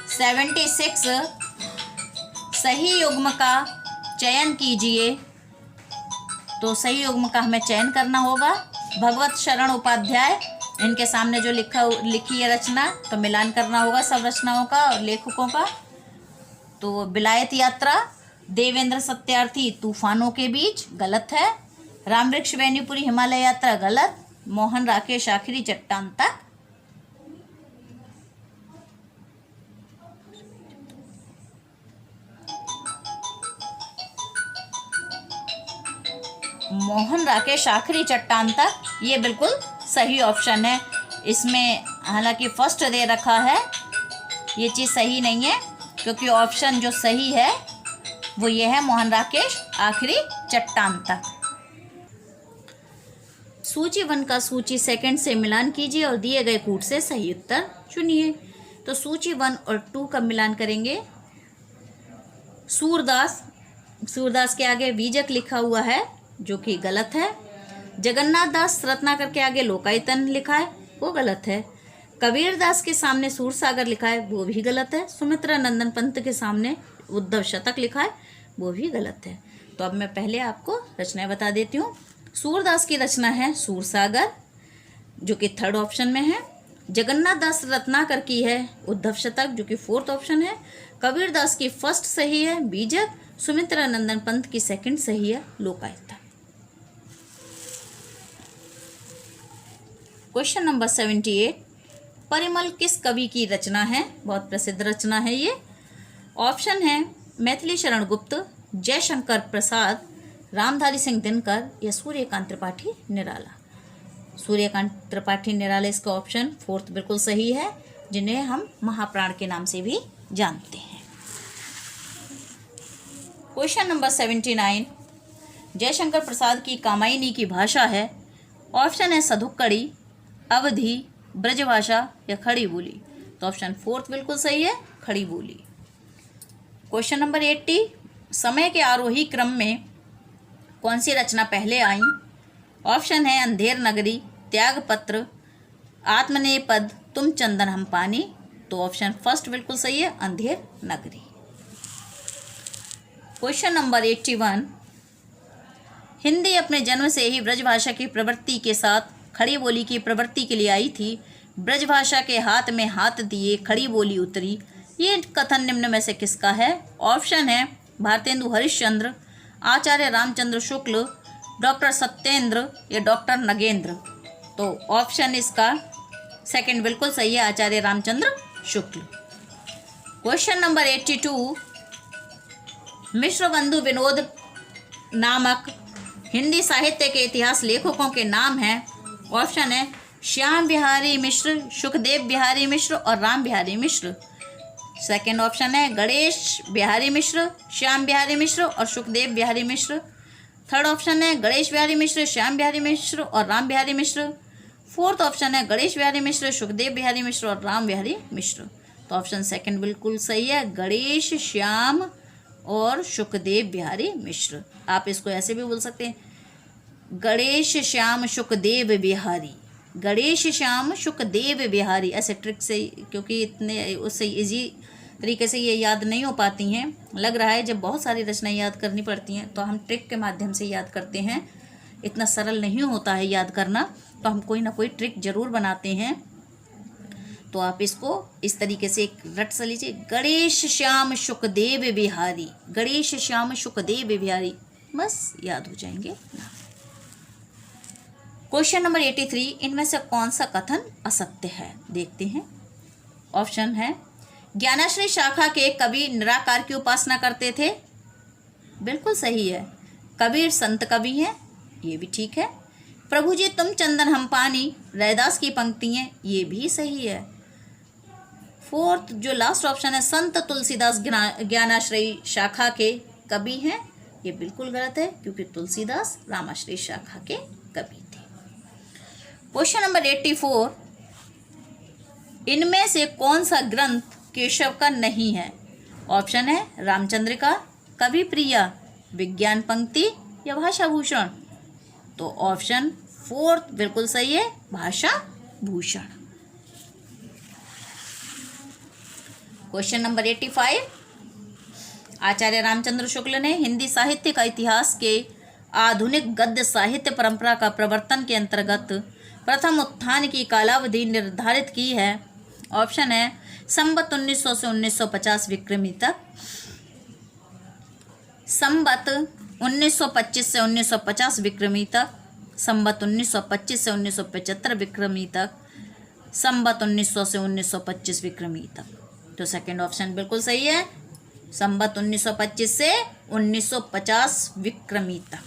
76, सही युग्म का चयन कीजिए। तो सही युग्म का हमें चयन करना होगा। भगवत शरण उपाध्याय, इनके सामने जो लिखी है रचना, तो मिलान करना होगा सब रचनाओं का और लेखकों का। तो विलायत यात्रा, देवेंद्र सत्यार्थी, तूफानों के बीच, गलत है। रामवृक्ष बेनीपुरी, हिमालय यात्रा, गलत। मोहन राकेश आखिरी, चट्टान तक, मोहन राकेश आखिरी चट्टान तक, ये बिल्कुल सही ऑप्शन है। इसमें हालांकि फर्स्ट दे रखा है, ये चीज़ सही नहीं है, क्योंकि ऑप्शन जो सही है वो ये है मोहन राकेश आखिरी चट्टान तक। सूची 1 का सूची 2 से मिलान कीजिए और दिए गए कूट से सही उत्तर चुनिए। तो सूची 1 और 2 का मिलान करेंगे। सूरदास, सूरदास के आगे बीजक लिखा हुआ है जो कि गलत है। जगन्नाथ दास रत्नाकर के आगे लोकायतन लिखा है, वो गलत है। कबीर दास के सामने सूरसागर लिखा है, वो भी गलत है। सुमित्रा नंदन पंत के सामने उद्धव शतक लिखा है, वो भी गलत है। तो अब मैं पहले आपको रचनाएं बता देती हूँ। सूरदास की रचना है सूरसागर, जो कि 3rd ऑप्शन में है। जगन्नाथ दास रत्नाकर की है उद्धव शतक, जो कि 4th ऑप्शन है। कबीर दास की 1st सही है बीजक। सुमित्रा नंदन पंत की 2nd सही है लोकायतन। क्वेश्चन नंबर 78, परिमल किस कवि की रचना है? बहुत प्रसिद्ध रचना है ये। ऑप्शन है मैथिली शरण गुप्त, जयशंकर प्रसाद, रामधारी सिंह दिनकर या सूर्यकांत त्रिपाठी निराला। सूर्यकांत त्रिपाठी निराला इसका ऑप्शन 4th बिल्कुल सही है, जिन्हें हम महाप्राण के नाम से भी जानते हैं। क्वेश्चन नंबर 79, जयशंकर प्रसाद की कामायनी की भाषा है। ऑप्शन है सधुक्कड़ी, अवधी, ब्रजभाषा या खड़ी बोली। तो ऑप्शन 4th बिल्कुल सही है, खड़ी बोली। क्वेश्चन नंबर 80, समय के आरोही क्रम में कौन सी रचना पहले आई? ऑप्शन है अंधेर नगरी, त्यागपत्र, आत्मनेपद, तुम चंदन हम पानी। तो ऑप्शन 1st बिल्कुल सही है, अंधेर नगरी। क्वेश्चन नंबर 81, हिंदी अपने जन्म से ही ब्रजभाषा की प्रवृत्ति के साथ खड़ी बोली की प्रवृत्ति के लिए आई थी। ब्रजभाषा के हाथ में हाथ दिए खड़ी बोली उतरी। ये कथन निम्न में से किसका है? ऑप्शन है भारतेंदु हरिश्चंद्र, आचार्य रामचंद्र शुक्ल, डॉक्टर सत्येंद्र या डॉक्टर नगेंद्र। तो ऑप्शन इसका 2nd बिल्कुल सही है, आचार्य रामचंद्र शुक्ल। क्वेश्चन नंबर 82, मिश्र बंधु विनोद नामक हिंदी साहित्य के इतिहास लेखकों के नाम हैं। ऑप्शन है श्याम बिहारी मिश्र, सुखदेव बिहारी मिश्र और राम बिहारी मिश्र। 2nd ऑप्शन है गणेश बिहारी मिश्र, श्याम बिहारी मिश्र और सुखदेव बिहारी मिश्र। 3rd ऑप्शन है गणेश बिहारी मिश्र, श्याम बिहारी मिश्र और राम बिहारी मिश्र। 4th ऑप्शन है गणेश बिहारी मिश्र, सुखदेव बिहारी मिश्र और राम बिहारी मिश्र। तो ऑप्शन 2nd बिल्कुल सही है, गणेश, श्याम और सुखदेव बिहारी मिश्र। आप इसको ऐसे भी बोल सकते हैं, गणेश श्याम सुखदेव बिहारी, गणेश श्याम सुखदेव बिहारी, ऐसे ट्रिक से, क्योंकि इतने उससे इजी तरीके से ये याद नहीं हो पाती हैं। लग रहा है जब बहुत सारी रचनाएं याद करनी पड़ती हैं तो हम ट्रिक के माध्यम से याद करते हैं। इतना सरल नहीं होता है याद करना, तो हम कोई ना कोई ट्रिक जरूर बनाते हैं। तो आप इसको इस तरीके से एक रट सा लीजिए, गणेश श्याम सुखदेव बिहारी, गणेश श्याम सुखदेव बिहारी, बस याद हो जाएंगे। क्वेश्चन नंबर 83, इनमें से कौन सा कथन असत्य है? देखते हैं। ऑप्शन है ज्ञानाश्रय शाखा के कवि निराकार की उपासना करते थे, बिल्कुल सही है। कबीर संत कवि हैं, ये भी ठीक है। प्रभु जी तुम चंदन हम पानी, रैदास की पंक्तियाँ, ये भी सही है। 4th जो लास्ट ऑप्शन है संत तुलसीदास ज्ञानाश्रय शाखा के कवि हैं, ये बिल्कुल गलत है, क्योंकि तुलसीदास रामाश्रय शाखा के कवि थे। क्वेश्चन नंबर 84, इनमें से कौन सा ग्रंथ केशव का नहीं है? ऑप्शन है रामचंद्रिका, कवि प्रिया, विज्ञान पंक्ति या भाषा भूषण। तो ऑप्शन 4th बिल्कुल सही है, भाषा भूषण। क्वेश्चन नंबर 85, आचार्य रामचंद्र शुक्ल ने हिंदी साहित्य का इतिहास के आधुनिक गद्य साहित्य परंपरा का प्रवर्तन के अंतर्गत प्रथम उत्थान की कालावधि निर्धारित की है। ऑप्शन है संवत 1900 से 1950 विक्रमी तक, संवत 1925 से 1950 विक्रमी तक, संवत 1925 से 1975 विक्रमी तक, संवत 1900 से 1925 विक्रमी तक। तो 2nd ऑप्शन बिल्कुल सही है, संवत 1925 से 1950 विक्रमी तक।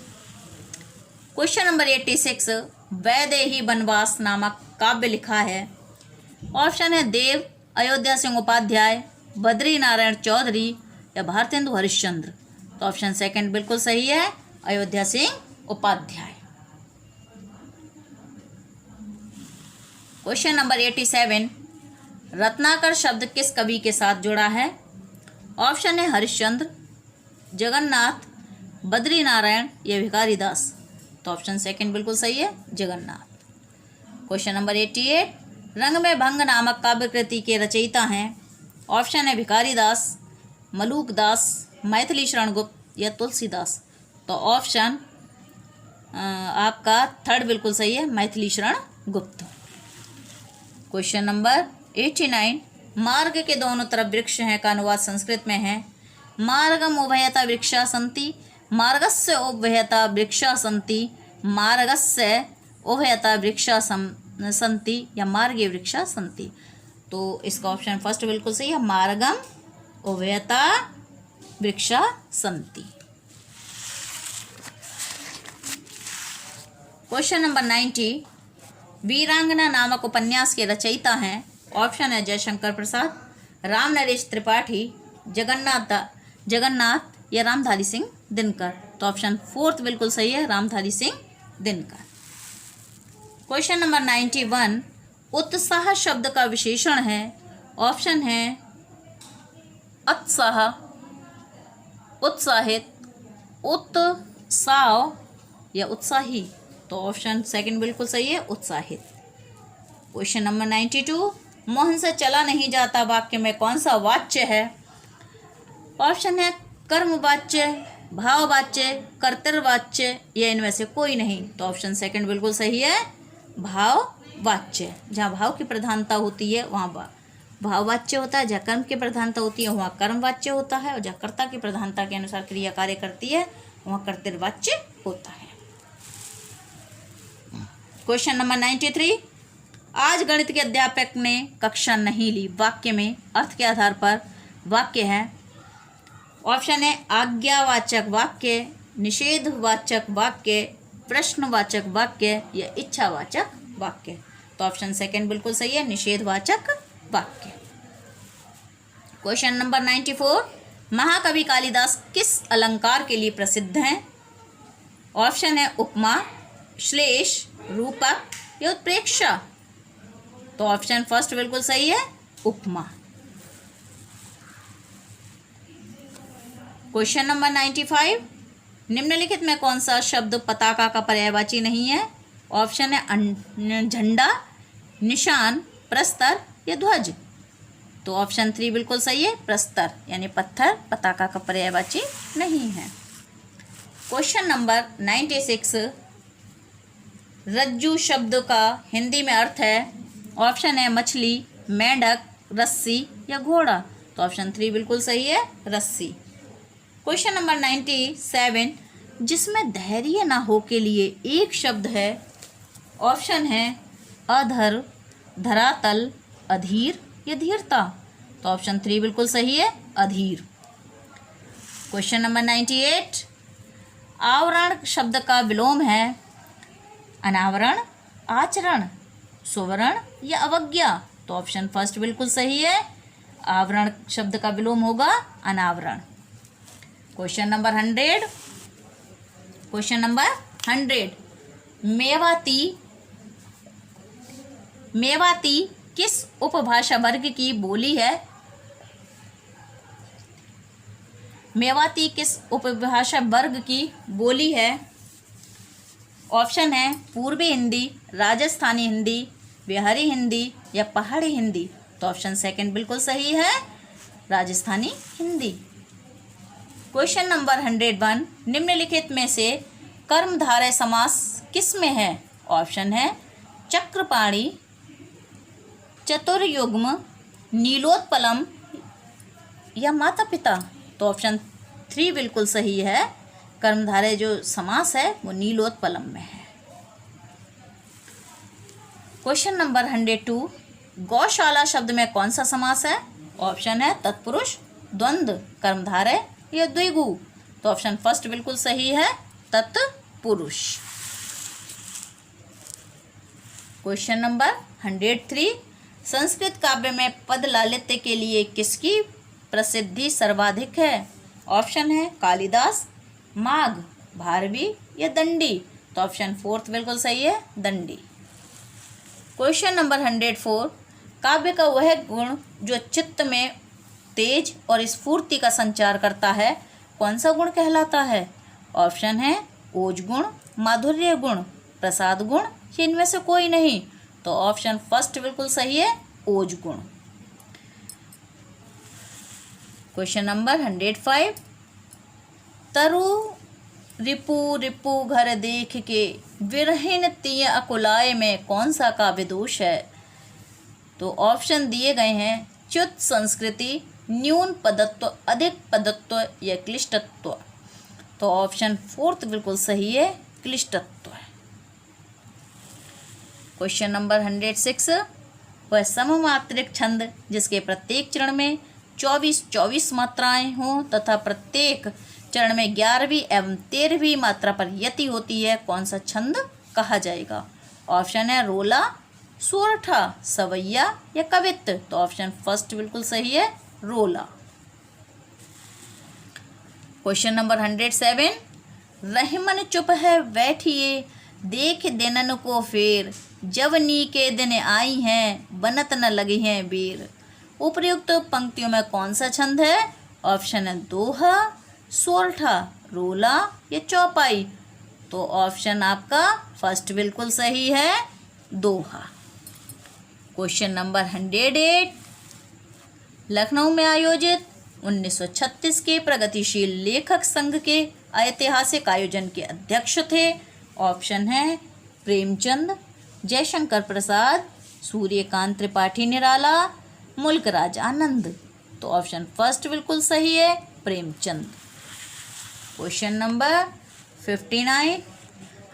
क्वेश्चन नंबर 86, वैदेही वनवास नामक काव्य लिखा है। ऑप्शन है देव, अयोध्या सिंह उपाध्याय, बद्री नारायण चौधरी या भारतेंदु हरिश्चंद्र। तो ऑप्शन सेकंड बिल्कुल सही है, अयोध्या सिंह उपाध्याय। क्वेश्चन नंबर 87, रत्नाकर शब्द किस कवि के साथ जुड़ा है? ऑप्शन है हरिश्चंद्र, जगन्नाथ, बद्री नारायण या भिखारी दास। तो ऑप्शन सेकंड बिल्कुल सही है, जगन्नाथ। क्वेश्चन नंबर 88, रंग में भंग नामक काव्य कृति के रचयिता हैं? ऑप्शन है भिखारी दास, मलूक दास, मैथिली शरण गुप्त या तुलसीदास। तो ऑप्शन आपका थर्ड बिल्कुल सही है, मैथिली शरण गुप्त। क्वेश्चन नंबर 89, मार्ग के दोनों तरफ वृक्ष हैं का अनुवाद संस्कृत में है? मार्गम उभयता वृक्षा सन्ति, मार्गस्य उभयता वृक्षा सन्ति, मार्गस्य उभयता वृक्षा सन्ति या मार्गे वृक्षा सन्ति। तो इसका ऑप्शन फर्स्ट बिल्कुल सही है, मार्गम उभयता वृक्षा सन्ति। क्वेश्चन नंबर 90, वीरांगना नामक उपन्यास के रचयिता हैं? ऑप्शन है जयशंकर प्रसाद, राम नरेश त्रिपाठी, जगन्नाथ या रामधारी सिंह दिनकर। तो ऑप्शन फोर्थ बिल्कुल सही है, रामधारी सिंह दिनकर। क्वेश्चन नंबर 91, उत्साह शब्द का विशेषण है? ऑप्शन है उत्साह, उत्साहित, उत्साह या उत्साही। तो ऑप्शन सेकंड बिल्कुल सही है, उत्साहित। क्वेश्चन नंबर 92, मोहन से चला नहीं जाता वाक्य में कौन सा वाच्य है? ऑप्शन है कर्मवाच्य, भाववाच्य, कर्तव्यवाच्य या इनमें से कोई नहीं। तो ऑप्शन सेकंड बिल्कुल सही है, भाववाच्य। जहाँ भाव की प्रधानता होती है वहाँ भाववाच्य होता है, जहाँ कर्म की प्रधानता होती है वहाँ कर्मवाच्य होता है, और जहाँ कर्ता की प्रधानता के अनुसार क्रिया कार्य करती है वहाँ कर्तव्यवाच्य होता है। क्वेश्चन नंबर 93, आज गणित के अध्यापक ने कक्षा नहीं ली वाक्य में अर्थ के आधार पर वाक्य है? ऑप्शन है आज्ञावाचक वाक्य, निषेधवाचक वाक्य, प्रश्नवाचक वाक्य या इच्छावाचक वाक्य। तो ऑप्शन सेकंड बिल्कुल सही है, निषेधवाचक वाक्य। क्वेश्चन नंबर 94, महाकवि कालिदास किस अलंकार के लिए प्रसिद्ध हैं? ऑप्शन है उपमा, श्लेष, रूपक या उत्प्रेक्षा। तो ऑप्शन फर्स्ट बिल्कुल सही है, उपमा। क्वेश्चन नंबर 95, निम्नलिखित में कौन सा शब्द पताका का पर्यायवाची नहीं है? ऑप्शन है झंडा, निशान, प्रस्तर या ध्वज। तो ऑप्शन 3 बिल्कुल सही है, प्रस्तर यानी पत्थर पताका का पर्यायवाची नहीं है। क्वेश्चन नंबर 96, रज्जू शब्द का हिंदी में अर्थ है? ऑप्शन है मछली, मेंढक, रस्सी या घोड़ा। तो ऑप्शन 3 बिल्कुल सही है, रस्सी। क्वेश्चन नंबर 97, जिसमें धैर्य ना हो के लिए एक शब्द है? ऑप्शन है अधर, धरातल, अधीर या धीरता। तो ऑप्शन 3 बिल्कुल सही है, अधीर। क्वेश्चन नंबर 98, आवरण शब्द का विलोम है? अनावरण, आचरण, सुवर्ण या अवज्ञा। तो ऑप्शन फर्स्ट बिल्कुल सही है, आवरण शब्द का विलोम होगा अनावरण। क्वेश्चन नंबर 100, मेवाती किस उपभाषा वर्ग की बोली है? मेवाती किस उपभाषा वर्ग की बोली है? ऑप्शन है पूर्वी हिंदी, राजस्थानी हिंदी, बिहारी हिंदी या पहाड़ी हिंदी। तो ऑप्शन सेकंड बिल्कुल सही है, राजस्थानी हिंदी। क्वेश्चन नंबर 101, निम्नलिखित में से कर्मधारय समास किस में है? ऑप्शन है चक्रपाणी, चतुर्युग्म, नीलोत्पलम या माता पिता। तो ऑप्शन 3 बिल्कुल सही है, कर्मधारय जो समास है वो नीलोत्पलम में है। क्वेश्चन नंबर 102, गौशाला शब्द में कौन सा समास है? ऑप्शन है तत्पुरुष, द्वंद्व, कर्मधारय या द्विगु। तो ऑप्शन फर्स्ट बिल्कुल सही है, तत्पुरुष। क्वेश्चन नंबर 103, संस्कृत काव्य में पद लालित्य के लिए किसकी प्रसिद्धि सर्वाधिक है? ऑप्शन है कालिदास, माघ, भारवी या दंडी। तो ऑप्शन फोर्थ बिल्कुल सही है, दंडी। क्वेश्चन नंबर 104, काव्य का वह गुण जो चित्त में तेज और स्फूर्ति का संचार करता है कौन सा गुण कहलाता है? ऑप्शन है ओज गुण, माधुर्य गुण, प्रसाद गुण, इनमें से कोई नहीं। तो ऑप्शन फर्स्ट बिल्कुल सही है, ओज गुण। क्वेश्चन नंबर 105, तरु रिपु रिपु घर देख के विरहिन तिय अकुलाए में कौन सा काव्य दोष है? तो ऑप्शन दिए गए हैं च्युत संस्कृति, न्यून पदत्व, अधिक पदत्व या क्लिष्टत्व। तो ऑप्शन फोर्थ बिल्कुल सही है, क्लिष्टत्व। क्वेश्चन नंबर 106, वह सममात्रिक छंद जिसके प्रत्येक चरण में 24 मात्राएं हों तथा प्रत्येक चरण में 11वीं एवं 13वीं मात्रा पर यति होती है कौन सा छंद कहा जाएगा? ऑप्शन है रोला, सोरठा, सवैया या कवित्त। तो ऑप्शन फर्स्ट बिल्कुल सही है, रोला। क्वेश्चन नंबर 107, रहमन चुप है बैठिए देख दिनन को फेर, जब नी के दिन आई हैं बनत न लगी हैं बेर। उपर्युक्त पंक्तियों में कौन सा छंद है? ऑप्शन है दोहा, सोरठा, रोला या चौपाई। तो ऑप्शन आपका फर्स्ट बिल्कुल सही है, दोहा। क्वेश्चन नंबर 108, लखनऊ में आयोजित 1936 के प्रगतिशील लेखक संघ के ऐतिहासिक आयोजन के अध्यक्ष थे। ऑप्शन है प्रेमचंद, जयशंकर प्रसाद, सूर्यकांत त्रिपाठी निराला, मुल्कराज आनंद। तो ऑप्शन फर्स्ट बिल्कुल सही है, प्रेमचंद। क्वेश्चन नंबर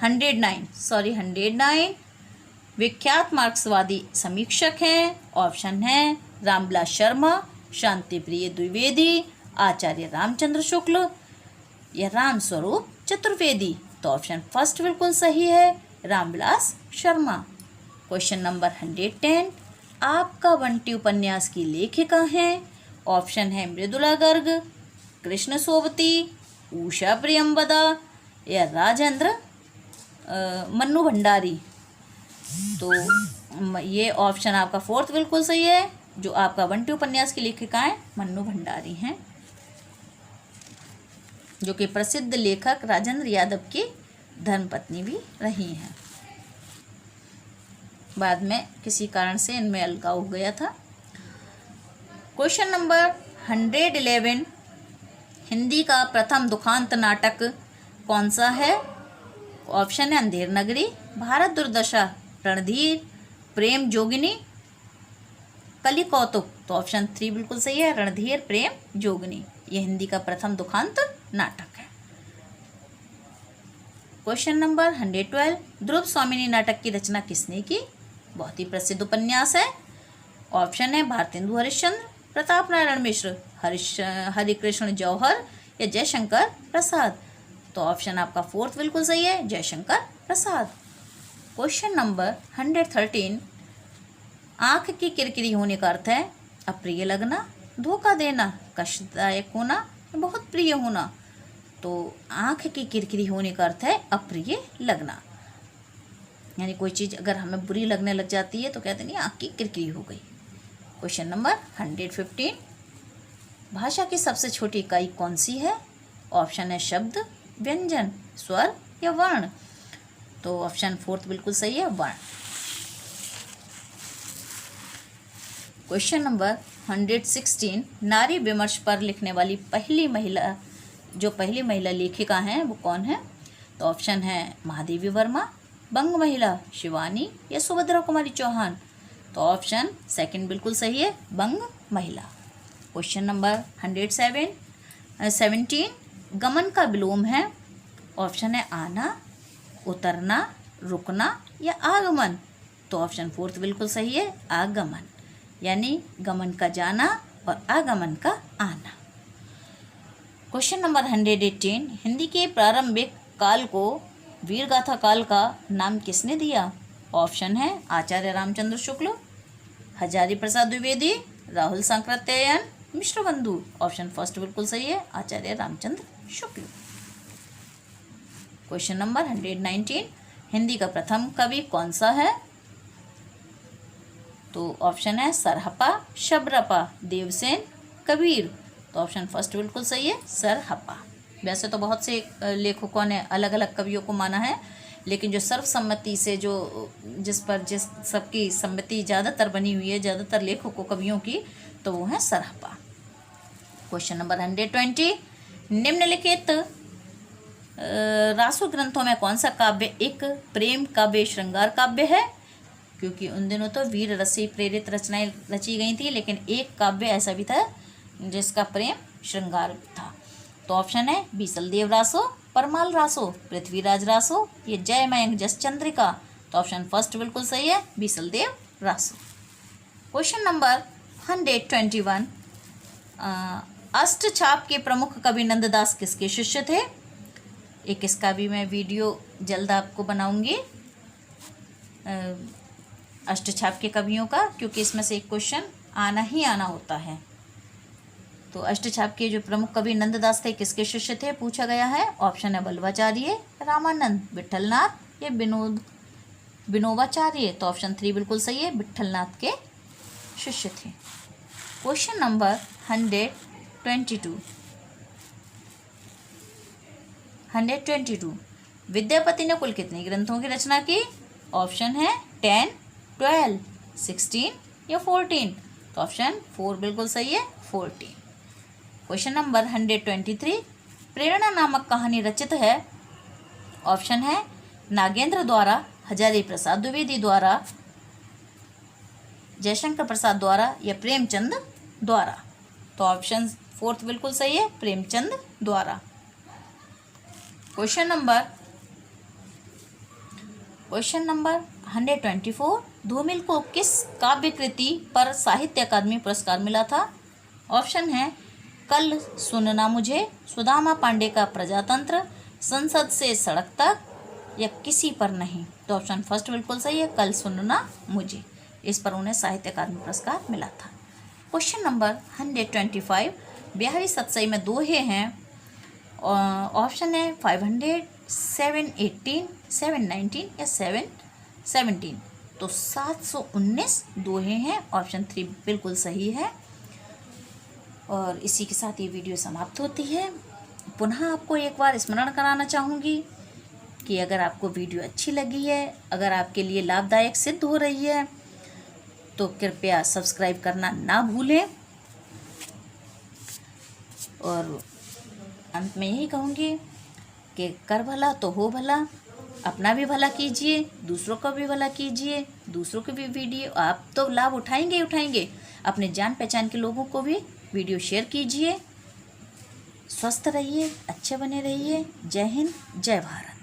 109 विख्यात मार्क्सवादी समीक्षक हैं। ऑप्शन है रामविलास शर्मा, शांतिप्रिय द्विवेदी, आचार्य रामचंद्र शुक्ल या रामस्वरूप चतुर्वेदी। तो ऑप्शन फर्स्ट बिल्कुल सही है, रामविलास शर्मा। क्वेश्चन नंबर 110, आपका बंटी उपन्यास की लेखिका हैं। ऑप्शन है मृदुला गर्ग, कृष्ण सोबती, उषा प्रियंवदा या राजेंद्र मन्नू भंडारी। तो ये ऑप्शन आपका फोर्थ बिल्कुल सही है, जो आपका बंटी उपन्यास की लेखिकाएं मन्नू भंडारी हैं, जो कि प्रसिद्ध लेखक राजेंद्र यादव की धर्मपत्नी भी रही हैं। बाद में किसी कारण से इनमें अलगाव हो गया था। क्वेश्चन नंबर 111, हिंदी का प्रथम दुखांत नाटक कौन सा है? ऑप्शन है अंधेर नगरी, भारत दुर्दशा, रणधीर, प्रेम जोगिनी, कली कौतुक। तो ऑप्शन 3 बिल्कुल सही है, रणधीर प्रेम जोगिनी। यह हिंदी का प्रथम दुखांत नाटक है। क्वेश्चन नंबर 112, ध्रुव स्वामिनी नाटक की रचना किसने की? बहुत ही प्रसिद्ध उपन्यास है। ऑप्शन है भारतेंदु हरिश्चंद्र, प्रताप नारायण मिश्र, हरिकृष्ण जौहर या जयशंकर प्रसाद। तो ऑप्शन आपका फोर्थ बिल्कुल सही है, जयशंकर प्रसाद। क्वेश्चन नंबर 113, आँख की किरकिरी होने का अर्थ है अप्रिय लगना, धोखा देना, कष्टदायक होना, बहुत प्रिय होना। तो आँख की किरकिरी होने का अर्थ है अप्रिय लगना, यानी कोई चीज़ अगर हमें बुरी लगने लग जाती है तो कहते नहीं आँख की किरकिरी हो गई। क्वेश्चन नंबर 115, भाषा की सबसे छोटी इकाई कौन सी है? ऑप्शन है शब्द, व्यंजन, स्वर या वर्ण। तो ऑप्शन फोर्थ बिल्कुल सही है, वर्ण। क्वेश्चन नंबर 116, नारी विमर्श पर लिखने वाली पहली महिला लेखिका हैं वो कौन है? तो ऑप्शन है महादेवी वर्मा, बंग महिला शिवानी या सुभद्रा कुमारी चौहान। तो ऑप्शन सेकंड बिल्कुल सही है, बंग महिला। क्वेश्चन नंबर 117, गमन का विलोम है। ऑप्शन है आना, उतरना, रुकना या आगमन। तो ऑप्शन फोर्थ बिल्कुल सही है, आगमन, यानी गमन का जाना और आगमन का आना। क्वेश्चन नंबर 118, हिंदी के प्रारंभिक काल को वीरगाथा काल का नाम किसने दिया? ऑप्शन है आचार्य रामचंद्र शुक्ल, हजारी प्रसाद द्विवेदी, राहुल सांकृत्यायन, मिश्र बंधु। ऑप्शन फर्स्ट बिल्कुल सही है, आचार्य रामचंद्र शुक्ल। क्वेश्चन नंबर 119, हिंदी का प्रथम कवि कौन सा है? तो ऑप्शन है सरहपा, शबरपा, देवसेन, कबीर। तो ऑप्शन फर्स्ट बिल्कुल सही है, सरहपा। वैसे तो बहुत से लेखकों ने अलग अलग कवियों को माना है, लेकिन जो सर्वसम्मति से जिस सबकी सम्मति ज़्यादातर बनी हुई है, ज़्यादातर लेखकों कवियों की, तो वो है सरहपा। क्वेश्चन नंबर 120, निम्नलिखित रासो ग्रंथों में कौन सा काव्य एक प्रेम काव्य श्रृंगार काव्य है? क्योंकि उन दिनों तो वीर रस से प्रेरित रचनाएं रची गई थी, लेकिन एक काव्य ऐसा भी था जिसका प्रेम श्रृंगार था। तो ऑप्शन है बीसलदेव रासो, परमाल रासो, पृथ्वीराज रासो, ये जय मयंक जस चंद्रिका। तो ऑप्शन फर्स्ट बिल्कुल सही है, बीसलदेव रासो। क्वेश्चन नंबर 121, अष्टछाप के प्रमुख कवि नंददास किसके शिष्य थे? एक इसका भी मैं वीडियो जल्द आपको बनाऊंगी अष्टछाप के कवियों का, क्योंकि इसमें से एक क्वेश्चन आना ही आना होता है। तो अष्टछाप के जो प्रमुख कवि नंददास थे किसके शिष्य थे पूछा गया है। ऑप्शन है वल्लभाचार्य, रामानंद, विट्ठलनाथ या विनोबाचार्य। तो ऑप्शन 3 बिल्कुल सही है, विट्ठलनाथ के शिष्य थे। क्वेश्चन नंबर 122, विद्यापति ने कुल कितने ग्रंथों की रचना की? ऑप्शन है 10, 12, 16 या 14। तो ऑप्शन 4 बिल्कुल सही है, 14। क्वेश्चन नंबर 123, प्रेरणा नामक कहानी रचित है। ऑप्शन है नागेंद्र द्वारा, हजारी प्रसाद द्विवेदी द्वारा, जयशंकर प्रसाद द्वारा या प्रेमचंद द्वारा। तो ऑप्शन 4 बिल्कुल सही है, प्रेमचंद द्वारा। क्वेश्चन नंबर 124, धूमिल को किस काव्य कृति पर साहित्य अकादमी पुरस्कार मिला था? ऑप्शन है कल सुनना मुझे, सुदामा पांडे का प्रजातंत्र, संसद से सड़क तक या किसी पर नहीं। तो ऑप्शन फर्स्ट बिल्कुल सही है, कल सुनना मुझे। इस पर उन्हें साहित्य अकादमी पुरस्कार मिला था। क्वेश्चन नंबर 125, बिहारी सतसई में दोहे हैं। ऑप्शन है 500, 718, 719 या 717। तो 719 दोहे हैं, ऑप्शन 3 बिल्कुल सही है। और इसी के साथ ये वीडियो समाप्त होती है। पुनः आपको एक बार स्मरण कराना चाहूँगी कि अगर आपको वीडियो अच्छी लगी है, अगर आपके लिए लाभदायक सिद्ध हो रही है, तो कृपया सब्सक्राइब करना ना भूलें। और अंत में यही कहूँगी कि कर भला तो हो भला, अपना भी भला कीजिए, दूसरों का भी भला कीजिए। दूसरों के भी वीडियो आप तो लाभ उठाएंगे, अपने जान पहचान के लोगों को भी वीडियो शेयर कीजिए। स्वस्थ रहिए, अच्छे बने रहिए। जय हिंद, जय भारत।